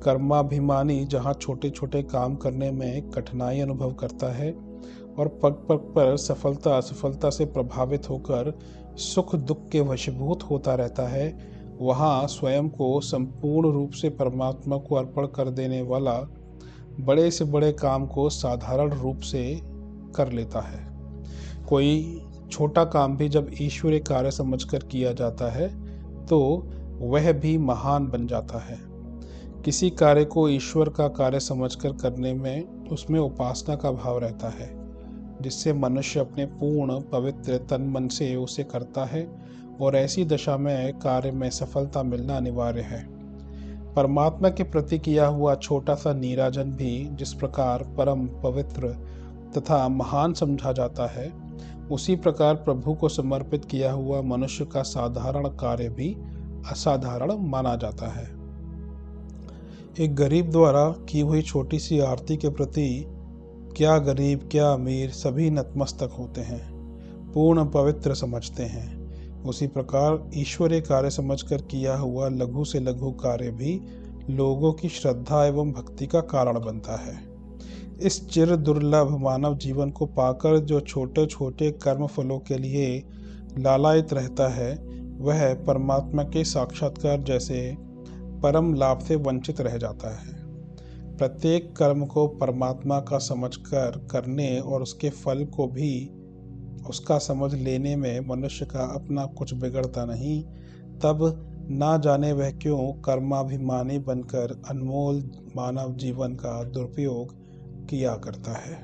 कर्माभिमानी जहाँ छोटे छोटे काम करने में कठिनाई अनुभव करता है और पग पग पर सफलता असफलता से प्रभावित होकर सुख दुख के वशीभूत होता रहता है, वहाँ स्वयं को संपूर्ण रूप से परमात्मा को अर्पण कर देने वाला बड़े से बड़े काम को साधारण रूप से कर लेता है। कोई छोटा काम भी जब ईश्वरीय कार्य समझकर किया जाता है तो वह भी महान बन जाता है। किसी कार्य को ईश्वर का कार्य समझकर करने में उसमें उपासना का भाव रहता है, जिससे मनुष्य अपने पूर्ण पवित्र तन मन से उसे करता है और ऐसी दशा में कार्य में सफलता मिलना अनिवार्य है। परमात्मा के प्रति किया हुआ छोटा सा नीराजन भी जिस प्रकार परम पवित्र तथा महान समझा जाता है, उसी प्रकार प्रभु को समर्पित किया हुआ मनुष्य का साधारण कार्य भी असाधारण माना जाता है। एक गरीब द्वारा की हुई छोटी सी आरती के प्रति क्या गरीब क्या अमीर सभी नतमस्तक होते हैं, पूर्ण पवित्र समझते हैं। उसी प्रकार ईश्वरीय कार्य समझकर किया हुआ लघु से लघु कार्य भी लोगों की श्रद्धा एवं भक्ति का कारण बनता है। इस चिर दुर्लभ मानव जीवन को पाकर जो छोटे छोटे कर्म फलों के लिए लालायित रहता है, वह परमात्मा के साक्षात्कार जैसे परम लाभ से वंचित रह जाता है। प्रत्येक कर्म को परमात्मा का समझकर करने और उसके फल को भी उसका समझ लेने में मनुष्य का अपना कुछ बिगड़ता नहीं, तब ना जाने वह क्यों कर्माभिमानी बनकर अनमोल मानव जीवन का दुरुपयोग किया करता है।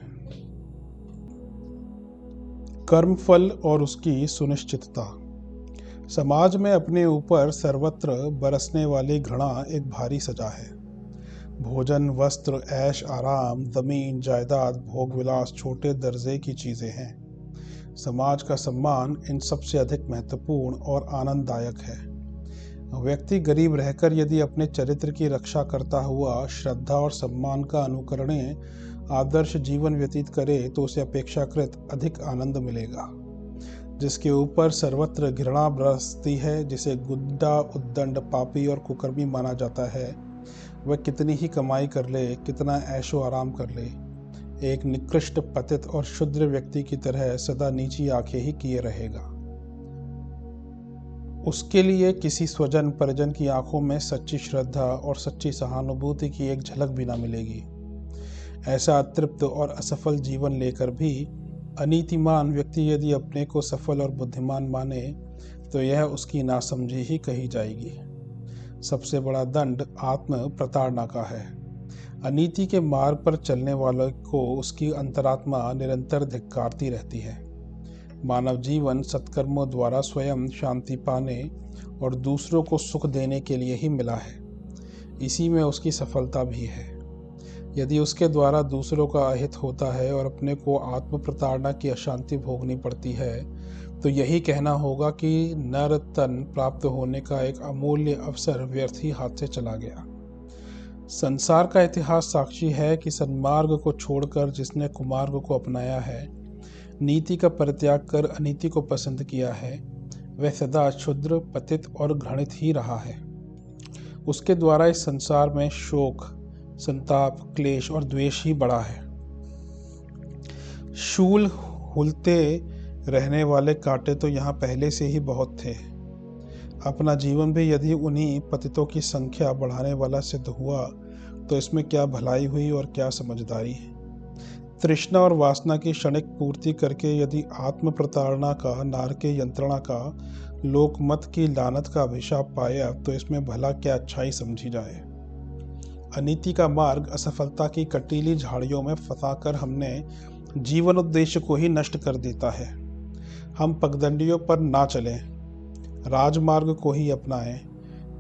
कर्मफल और उसकी सुनिश्चितता। समाज में अपने ऊपर सर्वत्र बरसने वाली घृणा एक भारी सजा है। भोजन, वस्त्र, ऐश आराम, जमीन जायदाद, भोग विलास छोटे दर्जे की चीजें हैं। समाज का सम्मान इन सबसे अधिक महत्वपूर्ण और आनंददायक है। व्यक्ति गरीब रहकर यदि अपने चरित्र की रक्षा करता हुआ श्रद्धा और सम्मान का अनुकरणीय आदर्श जीवन व्यतीत करे तो उसे अपेक्षाकृत अधिक आनंद मिलेगा। जिसके ऊपर सर्वत्र घृणा बरसती है, जिसे गुड्डा, उद्दंड, पापी और कुकर्मी माना जाता है, वह कितनी ही कमाई कर ले, कितना ऐशो आराम कर ले, एक निकृष्ट पतित और क्षुद्र व्यक्ति की तरह सदा नीची आंखें ही किए रहेगा। उसके लिए किसी स्वजन परिजन की आंखों में सच्ची श्रद्धा और सच्ची सहानुभूति की एक झलक भी ना मिलेगी। ऐसा अतृप्त और असफल जीवन लेकर भी अनीतिमान व्यक्ति यदि अपने को सफल और बुद्धिमान माने तो यह उसकी नासमझी ही कही जाएगी। सबसे बड़ा दंड आत्म प्रताड़ना का है। अनीति के मार्ग पर चलने वालों को उसकी अंतरात्मा निरंतर धिक्कारती रहती है। मानव जीवन सत्कर्मों द्वारा स्वयं शांति पाने और दूसरों को सुख देने के लिए ही मिला है। इसी में उसकी सफलता भी है। यदि उसके द्वारा दूसरों का अहित होता है और अपने को आत्म प्रताड़ना की अशांति भोगनी पड़ती है तो यही कहना होगा कि नर तन प्राप्त होने का एक अमूल्य अवसर व्यर्थ ही हाथ से चला गया। संसार का इतिहास साक्षी है कि सन्मार्ग को छोड़कर जिसने कुमार्ग को अपनाया है, नीति का परित्याग कर अनीति को पसंद किया है, वह सदा क्षुद्र पतित और घृणित ही रहा है। उसके द्वारा इस संसार में शोक, संताप, क्लेश और द्वेष ही बढ़ा है। शूल हुलते रहने वाले कांटे तो यहाँ पहले से ही बहुत थे। अपना जीवन भी यदि उन्हीं पतितों की संख्या बढ़ाने वाला सिद्ध हुआ तो इसमें क्या भलाई हुई और क्या समझदारी। तृष्णा और वासना की क्षणिक पूर्ति करके यदि आत्म प्रताड़ना का, नारकीय यंत्रणा का, लोकमत की लानत का अभिशाप पाया तो इसमें भला क्या अच्छाई समझी जाए। अनीति का मार्ग असफलता की कटीली झाड़ियों में फंसाकर हमने जीवन उद्देश्य को ही नष्ट कर देता है। हम पगडंडियों पर ना चलें, राजमार्ग को ही अपनाएं।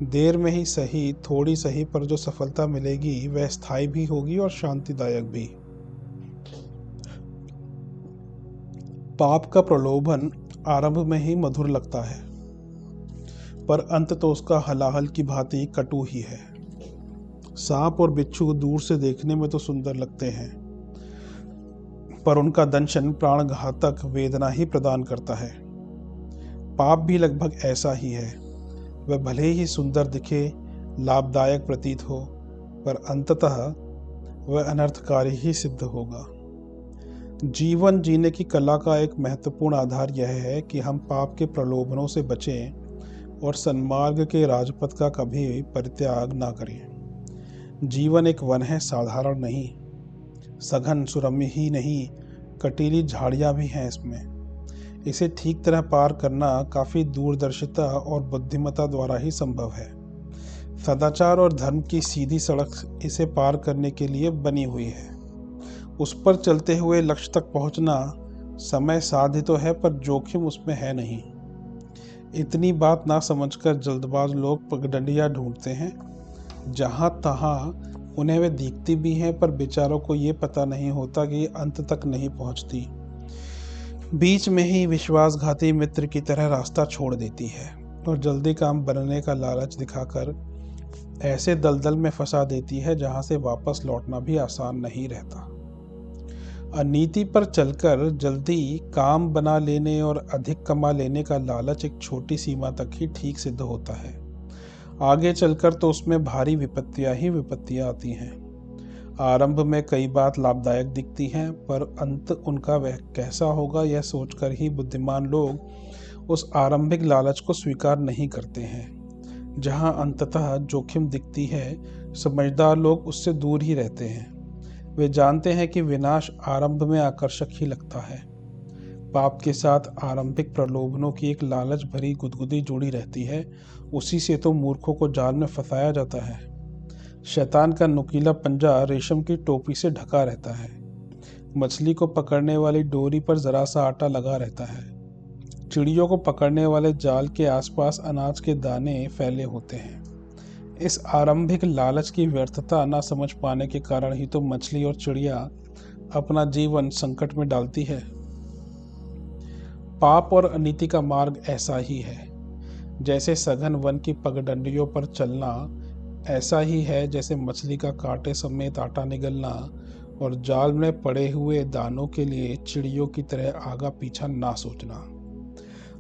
देर में ही सही, थोड़ी सही, पर जो सफलता मिलेगी वह स्थायी भी होगी और शांतिदायक भी। पाप का प्रलोभन आरंभ में ही मधुर लगता है, पर अंत तो उसका हलाहल की भांति कटु ही है। सांप और बिच्छू दूर से देखने में तो सुंदर लगते हैं, पर उनका दंशन प्राणघातक वेदना ही प्रदान करता है। पाप भी लगभग ऐसा ही है। वह भले ही सुंदर दिखे, लाभदायक प्रतीत हो, पर अंततः वह अनर्थकारी ही सिद्ध होगा। जीवन जीने की कला का एक महत्वपूर्ण आधार यह है कि हम पाप के प्रलोभनों से बचें और सन्मार्ग के राजपथ का कभी परित्याग ना करें। जीवन एक वन है, साधारण नहीं, सघन सुरम्य ही नहीं, कटीली झाड़ियाँ भी हैं इसमें। इसे ठीक तरह पार करना काफ़ी दूरदर्शिता और बुद्धिमत्ता द्वारा ही संभव है। सदाचार और धर्म की सीधी सड़क इसे पार करने के लिए बनी हुई है। उस पर चलते हुए लक्ष्य तक पहुंचना समय साध्य तो है, पर जोखिम उसमें है नहीं। इतनी बात ना समझकर जल्दबाज लोग पगडंडियां ढूंढते हैं। जहां तहां उन्हें वे दिखती भी हैं, पर बेचारों को ये पता नहीं होता कि अंत तक नहीं पहुंचती। बीच में ही विश्वासघाती मित्र की तरह रास्ता छोड़ देती है और जल्दी काम बनने का लालच दिखाकर ऐसे दलदल में फंसा देती है जहां से वापस लौटना भी आसान नहीं रहता। अनीति पर चलकर जल्दी काम बना लेने और अधिक कमा लेने का लालच एक छोटी सीमा तक ही ठीक सिद्ध होता है। आगे चलकर तो उसमें भारी विपत्तियां ही विपत्तियां आती हैं। आरंभ में कई बात लाभदायक दिखती हैं, पर अंत उनका वह कैसा होगा यह सोचकर ही बुद्धिमान लोग उस आरंभिक लालच को स्वीकार नहीं करते हैं। जहां अंततः जोखिम दिखती है, समझदार लोग उससे दूर ही रहते हैं। वे जानते हैं कि विनाश आरंभ में आकर्षक ही लगता है। पाप के साथ आरंभिक प्रलोभनों की एक लालच भरी गुदगुदी जुड़ी रहती है। उसी से तो मूर्खों को जाल में फंसाया जाता है। शैतान का नुकीला पंजा रेशम की टोपी से ढका रहता है। मछली को पकड़ने वाली डोरी पर जरा सा आटा लगा रहता है। चिड़ियों को पकड़ने वाले जाल के आसपास अनाज के दाने फैले होते हैं। इस आरंभिक लालच की व्यर्थता ना समझ पाने के कारण ही तो मछली और चिड़िया अपना जीवन संकट में डालती है। पाप और अनीति का मार्ग ऐसा ही है। जैसे सघन वन की पगडंडियों पर चलना ऐसा ही है जैसे मछली का कांटे समेत आटा निगलना और जाल में पड़े हुए दानों के लिए चिड़ियों की तरह आगा पीछा ना सोचना।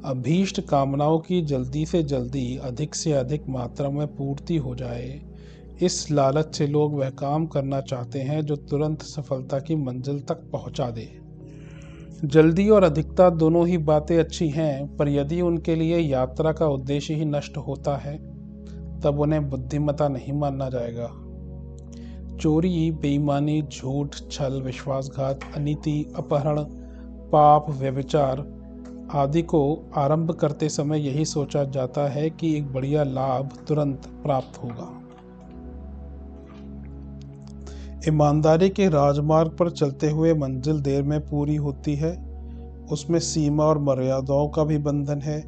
अभीष्ट कामनाओं की जल्दी से जल्दी अधिक से अधिक मात्रा में पूर्ति हो जाए, इस लालच से लोग वह काम करना चाहते हैं जो तुरंत सफलता की मंजिल तक पहुंचा दे। जल्दी और अधिकता दोनों ही बातें अच्छी हैं, पर यदि उनके लिए यात्रा का उद्देश्य ही नष्ट होता है तब उन्हें बुद्धिमत्ता नहीं माना जाएगा। चोरी, बेईमानी, झूठ, छल, विश्वासघात, अनीति, अपहरण, पाप, व्यभिचार आदि को आरंभ करते समय यही सोचा जाता है कि एक बढ़िया लाभ तुरंत प्राप्त होगा। ईमानदारी के राजमार्ग पर चलते हुए मंजिल देर में पूरी होती है। उसमें सीमा और मर्यादाओं का भी बंधन है,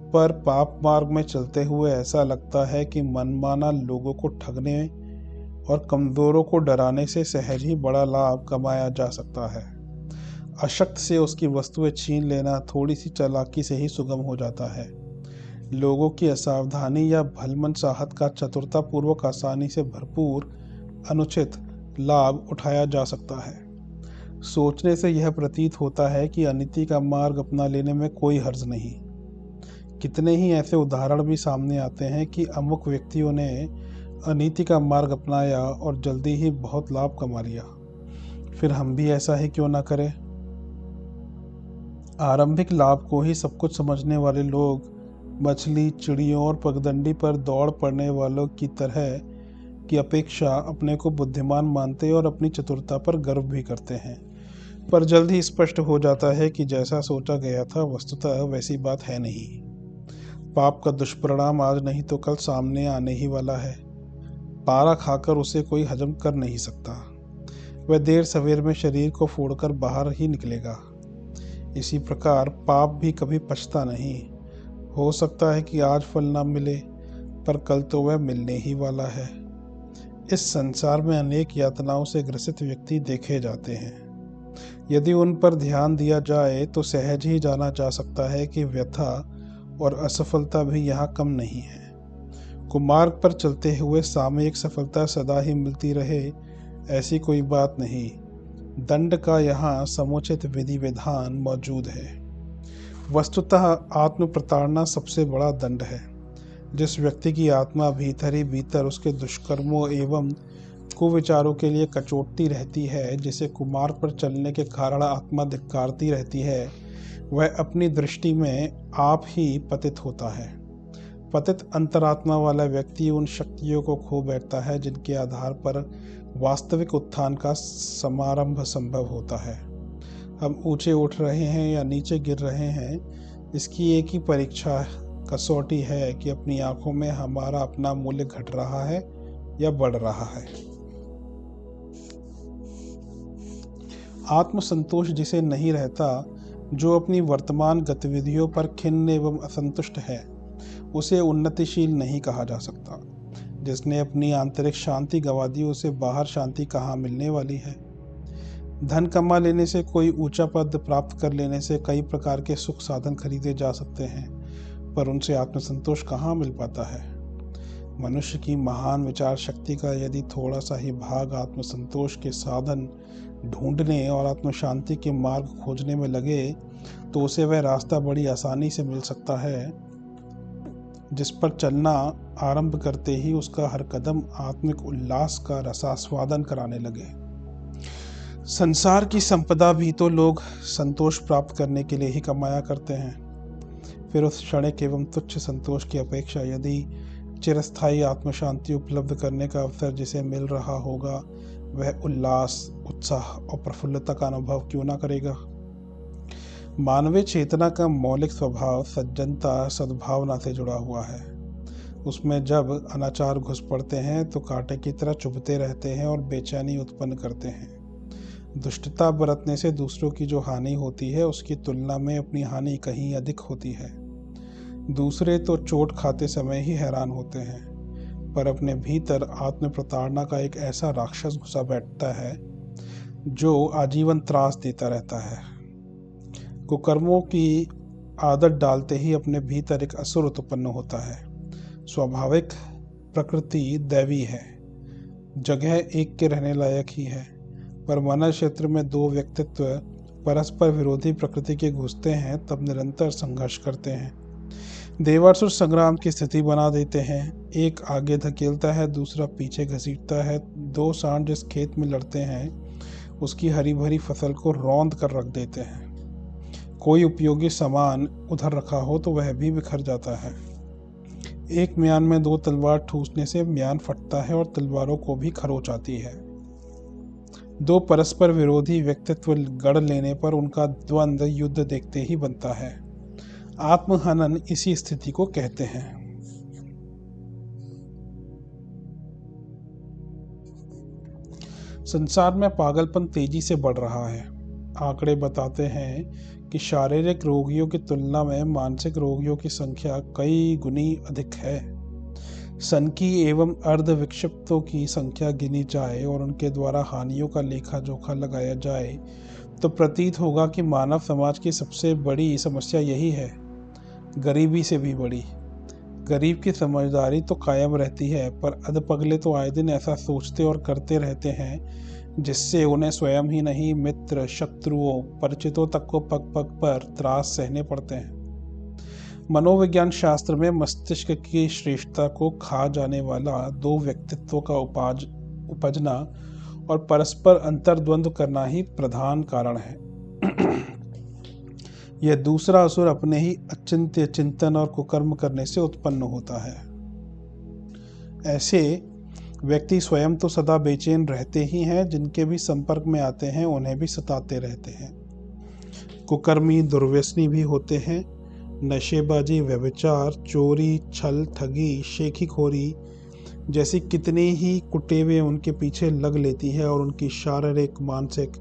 पर पाप मार्ग में चलते हुए ऐसा लगता है कि मनमाना लोगों को ठगने और कमजोरों को डराने से सहज ही बड़ा लाभ कमाया जा सकता है। अशक्त से उसकी वस्तुएं छीन लेना थोड़ी सी चालाकी से ही सुगम हो जाता है। लोगों की असावधानी या भलमनसाहत का चतुरतापूर्वक आसानी से भरपूर अनुचित लाभ उठाया जा सकता है। सोचने से यह प्रतीत होता है कि अनीति का मार्ग अपना लेने में कोई हर्ज नहीं। कितने ही ऐसे उदाहरण भी सामने आते हैं कि अमुक व्यक्तियों ने अनीति का मार्ग अपनाया और जल्दी ही बहुत लाभ कमा लिया। फिर हम भी ऐसा ही क्यों ना करें। आरंभिक लाभ को ही सब कुछ समझने वाले लोग मछली, चिड़ियों और पगडंडी पर दौड़ पड़ने वालों की तरह की अपेक्षा अपने को बुद्धिमान मानते और अपनी चतुरता पर गर्व भी करते हैं, पर जल्द ही स्पष्ट हो जाता है कि जैसा सोचा गया था वस्तुतः वैसी बात है नहीं। पाप का दुष्परिणाम आज नहीं तो कल सामने आने ही वाला है। पारा खाकर उसे कोई हजम कर नहीं सकता। वह देर सवेर में शरीर को फोड़कर बाहर ही निकलेगा। इसी प्रकार पाप भी कभी पछता नहीं। हो सकता है कि आज फल ना मिले, पर कल तो वह मिलने ही वाला है। इस संसार में अनेक यातनाओं से ग्रसित व्यक्ति देखे जाते हैं। यदि उन पर ध्यान दिया जाए तो सहज ही जाना जा सकता है कि व्यथा और असफलता भी यहाँ कम नहीं है। कुमार्ग पर चलते हुए सामयिक सफलता सदा ही मिलती रहे, ऐसी कोई बात नहीं। दंड का यहाँ समुचित विधि विधान मौजूद है। वस्तुतः आत्म प्रताड़ना सबसे बड़ा दंड है। जिस व्यक्ति की आत्मा भीतर ही भीतर उसके दुष्कर्मों एवं कुविचारों के लिए कचोटती रहती है, जिसे कुमार्ग पर चलने के कारण आत्मा धिक्कारती रहती है, वह अपनी दृष्टि में आप ही पतित होता है। पतित अंतरात्मा वाला व्यक्ति उन शक्तियों को खो बैठता है जिनके आधार पर वास्तविक उत्थान का समारंभ संभव होता है। हम ऊंचे उठ रहे हैं या नीचे गिर रहे हैं, इसकी एक ही परीक्षा कसौटी है कि अपनी आंखों में हमारा अपना मूल्य घट रहा है या बढ़ रहा है। आत्मसंतोष जिसे नहीं रहता, जो अपनी वर्तमान गतिविधियों पर खिन्न एवं असंतुष्ट है, उसे उन्नतिशील नहीं कहा जा सकता। जिसने अपनी आंतरिक शांति गंवा दी, उसे बाहर शांति कहाँ मिलने वाली है। धन कमा लेने से, कोई ऊंचा पद प्राप्त कर लेने से कई प्रकार के सुख साधन खरीदे जा सकते हैं, पर उनसे आत्मसंतोष कहाँ मिल पाता है। मनुष्य की महान विचार शक्ति का यदि थोड़ा सा ही भाग आत्मसंतोष के साधन ढूंढने और आत्मशांति के मार्ग खोजने में लगे, तो उसे वह रास्ता बड़ी आसानी से मिल सकता है, जिस पर चलना आरंभ करते ही उसका हर कदम आत्मिक उल्लास का रसास्वादन कराने लगे। संसार की संपदा भी तो लोग संतोष प्राप्त करने के लिए ही कमाया करते हैं। फिर उस क्षणिक एवं तुच्छ संतोष की अपेक्षा यदि चिरस्थायी आत्मशांति उपलब्ध करने का अवसर जिसे मिल रहा होगा, वह उल्लास, उत्साह और प्रफुल्लता का अनुभव क्यों ना करेगा। मानवीय चेतना का मौलिक स्वभाव सज्जनता, सद्भावना से जुड़ा हुआ है। उसमें जब अनाचार घुस पड़ते हैं तो कांटे की तरह चुभते रहते हैं और बेचैनी उत्पन्न करते हैं। दुष्टता बरतने से दूसरों की जो हानि होती है, उसकी तुलना में अपनी हानि कहीं अधिक होती है। दूसरे तो चोट खाते समय ही हैरान होते हैं, पर अपने भीतर आत्म प्रताड़ना का एक ऐसा राक्षस घुसा बैठता है जो आजीवन त्रास देता रहता है। कुकर्मों की आदत डालते ही अपने भीतर एक असुर उत्पन्न होता है। स्वाभाविक प्रकृति दैवी है, जगह एक के रहने लायक ही है, पर मानव क्षेत्र में दो व्यक्तित्व परस्पर विरोधी प्रकृति के घुसते हैं, तब निरंतर संघर्ष करते हैं, देवासुर संग्राम की स्थिति बना देते हैं। एक आगे धकेलता है, दूसरा पीछे घसीटता है। दो सांड जिस खेत में लड़ते हैं उसकी हरी भरी फसल को रौंद कर रख देते हैं। कोई उपयोगी सामान उधर रखा हो तो वह भी बिखर जाता है। एक म्यान में दो तलवार ठूसने से म्यान फटता है और तलवारों को भी खरोंच आती है। दो परस्पर विरोधी व्यक्तित्व गढ़ लेने पर उनका द्वंद्व युद्ध देखते ही बनता है। आत्महनन इसी स्थिति को कहते हैं। संसार में पागलपन तेजी से बढ़ रहा है। आंकड़े बताते हैं कि शारीरिक रोगियों की तुलना में मानसिक रोगियों की संख्या कई गुनी अधिक है। सनकी एवं अर्ध विक्षिप्तों की संख्या गिनी जाए और उनके द्वारा हानियों का लेखा जोखा लगाया जाए तो प्रतीत होगा कि मानव समाज की सबसे बड़ी समस्या यही है, गरीबी से भी बड़ी। गरीब की समझदारी तो कायम रहती है, पर अधपगले तो आए दिन ऐसा सोचते और करते रहते हैं जिससे उन्हें स्वयं ही नहीं, मित्र, शत्रुओं, परिचितों तक को पग पग पर त्रास सहने पड़ते हैं। मनोविज्ञान शास्त्र में मस्तिष्क की श्रेष्ठता को खा जाने वाला दो व्यक्तित्वों का उपजना और परस्पर अंतर्द्वंद्व करना ही प्रधान कारण है। यह दूसरा असुर अपने ही अचिंत्य चिंतन और कुकर्म करने से उत्पन्न होता है। ऐसे व्यक्ति स्वयं तो सदा बेचैन रहते ही हैं, जिनके भी संपर्क में आते हैं उन्हें भी सताते रहते हैं। कुकर्मी दुर्व्यसनी भी होते हैं। नशेबाजी, व्यभिचार, चोरी, छल, ठगी, शेखीखोरी जैसी कितनी ही कुटेवें उनके पीछे लग लेती है और उनकी शारीरिक, मानसिक,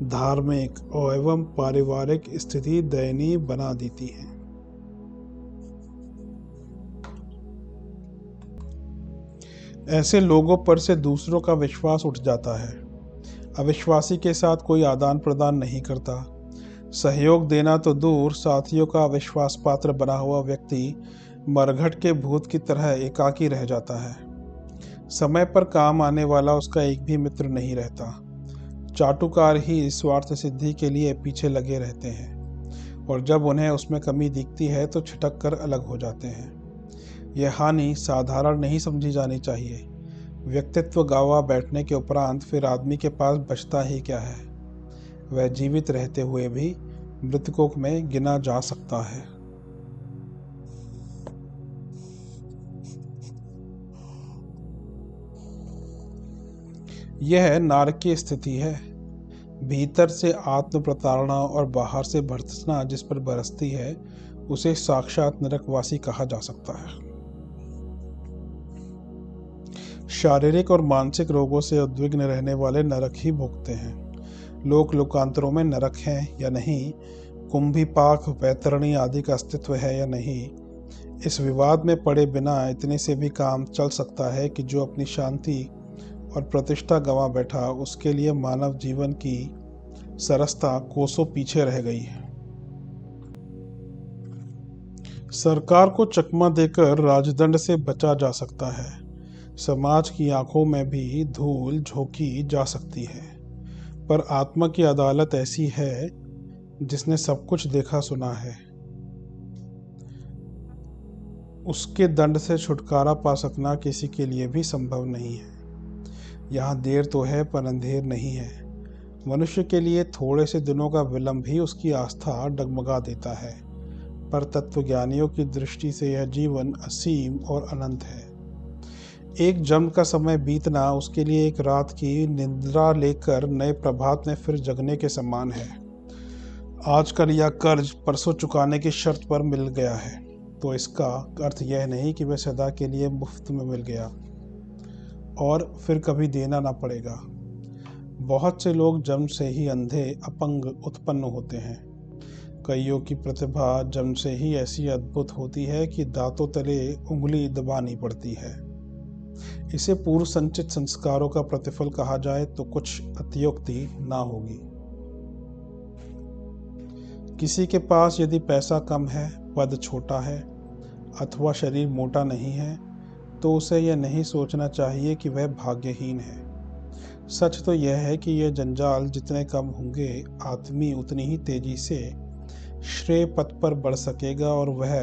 धार्मिक और एवं पारिवारिक स्थिति दयनीय बना देती है। ऐसे लोगों पर से दूसरों का विश्वास उठ जाता है। अविश्वासी के साथ कोई आदान प्रदान नहीं करता। सहयोग देना तो दूर, साथियों का अविश्वास पात्र बना हुआ व्यक्ति मरघट के भूत की तरह एकाकी रह जाता है। समय पर काम आने वाला उसका एक भी मित्र नहीं रहता। चाटुकार ही स्वार्थ सिद्धि के लिए पीछे लगे रहते हैं और जब उन्हें उसमें कमी दिखती है तो छिटक कर अलग हो जाते हैं। यह हानि साधारण नहीं समझी जानी चाहिए। व्यक्तित्व गंवा बैठने के उपरांत फिर आदमी के पास बचता ही क्या है? वह जीवित रहते हुए भी मृतकों में गिना जा सकता है। यह नारकीय स्थिति है। भीतर से आत्म प्रताड़ना और बाहर से भर्त्सना जिस पर बरसती है उसे साक्षात नरकवासी कहा जा सकता है। शारीरिक और मानसिक रोगों से उद्विग्न रहने वाले नरक ही भोगते हैं। लोक लोकांतरों में नरक है या नहीं, कुंभीपाक, वैतरणी आदि का अस्तित्व है या नहीं, इस विवाद में पड़े बिना इतने से भी काम चल सकता है कि जो अपनी शांति और प्रतिष्ठा गंवा बैठा उसके लिए मानव जीवन की सरसता कोसों पीछे रह गई है। सरकार को चकमा देकर राजदंड से बचा जा सकता है। समाज की आंखों में भी धूल झोंकी जा सकती है, पर आत्मा की अदालत ऐसी है जिसने सब कुछ देखा सुना है। उसके दंड से छुटकारा पा सकना किसी के लिए भी संभव नहीं है। यहाँ देर तो है पर अंधेर नहीं है। मनुष्य के लिए थोड़े से दिनों का विलंब ही उसकी आस्था डगमगा देता है, पर तत्वज्ञानियों की दृष्टि से यह जीवन असीम और अनंत है। एक जन्म का समय बीतना उसके लिए एक रात की निद्रा लेकर नए प्रभात में फिर जगने के समान है। आज का लिया कर्ज परसों चुकाने की शर्त पर मिल गया है तो इसका अर्थ यह नहीं कि वह सदा के लिए मुफ्त में मिल गया और फिर कभी देना ना पड़ेगा। बहुत से लोग जन्म से ही अंधे अपंग उत्पन्न होते हैं। कईयों की प्रतिभा जन्म से ही ऐसी अद्भुत होती है कि दांतों तले उंगली दबानी पड़ती है। इसे पूर्व संचित संस्कारों का प्रतिफल कहा जाए तो कुछ अतियोक्ति ना होगी। किसी के पास यदि पैसा कम है, पद छोटा है अथवा शरीर मोटा नहीं है तो उसे यह नहीं सोचना चाहिए कि वह भाग्यहीन है। सच तो यह है कि यह जंजाल जितने कम होंगे आदमी उतनी ही तेजी से श्रेय पथ पर बढ़ सकेगा और वह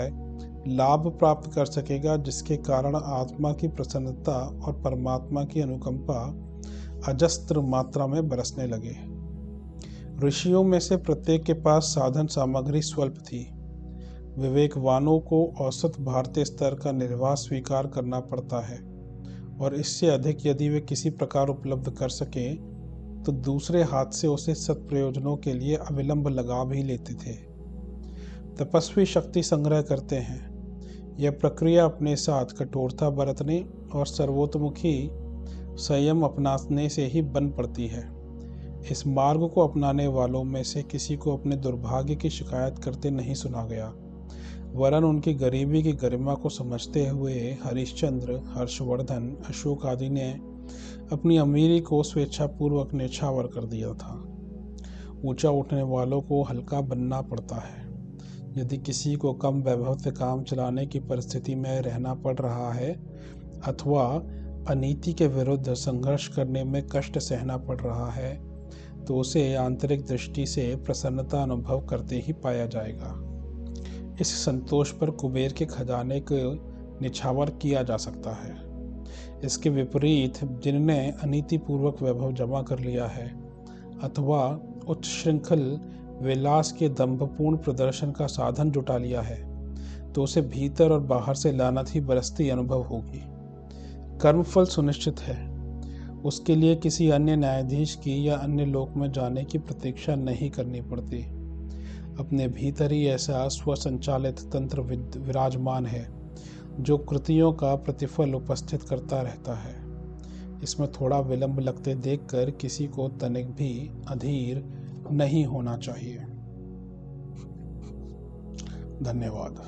लाभ प्राप्त कर सकेगा, जिसके कारण आत्मा की प्रसन्नता और परमात्मा की अनुकंपा अजस्त्र मात्रा में बरसने लगे। ऋषियों में से प्रत्येक के पास साधन सामग्री स्वल्प थी। विवेकवानों को औसत भारतीय स्तर का निर्वाह स्वीकार करना पड़ता है, और इससे अधिक यदि वे किसी प्रकार उपलब्ध कर सकें तो दूसरे हाथ से उसे सत्प्रयोजनों के लिए अविलंब लगा भी लेते थे। तपस्वी शक्ति संग्रह करते हैं। यह प्रक्रिया अपने साथ कठोरता बरतने और सर्वोतमुखी संयम अपनाने से ही बन पड़ती है। इस मार्ग को अपनाने वालों में से किसी को अपने दुर्भाग्य की शिकायत करते नहीं सुना गया, वरन उनकी गरीबी की गरिमा को समझते हुए हरिश्चंद्र, हर्षवर्धन, अशोक आदि ने अपनी अमीरी को स्वेच्छापूर्वक न्यौछावर कर दिया था। ऊंचा उठने वालों को हल्का बनना पड़ता है। यदि किसी को कम वैभव से काम चलाने की परिस्थिति में रहना पड़ रहा है अथवा अनीति के विरुद्ध संघर्ष करने में कष्ट सहना पड़ रहा है, तो उसे आंतरिक दृष्टि से प्रसन्नता अनुभव करते ही पाया जाएगा। इस संतोष पर कुबेर के खजाने को निछावर किया जा सकता है। इसके विपरीत जिनने अनीतिपूर्वक वैभव जमा कर लिया है अथवा उच्च श्रृंखल विलास के दंभपूर्ण प्रदर्शन का साधन जुटा लिया है, तो उसे भीतर और बाहर से लानत ही बरसती अनुभव होगी। कर्मफल सुनिश्चित है। उसके लिए किसी अन्य न्यायाधीश की या अन्य लोक में जाने की प्रतीक्षा नहीं करनी पड़ती। अपने भीतर ही ऐसा स्वसंचालित तंत्र विराजमान है जो कृतियों का प्रतिफल उपस्थित करता रहता है। इसमें थोड़ा विलंब लगते देखकर किसी को तनिक भी अधीर नहीं होना चाहिए। धन्यवाद।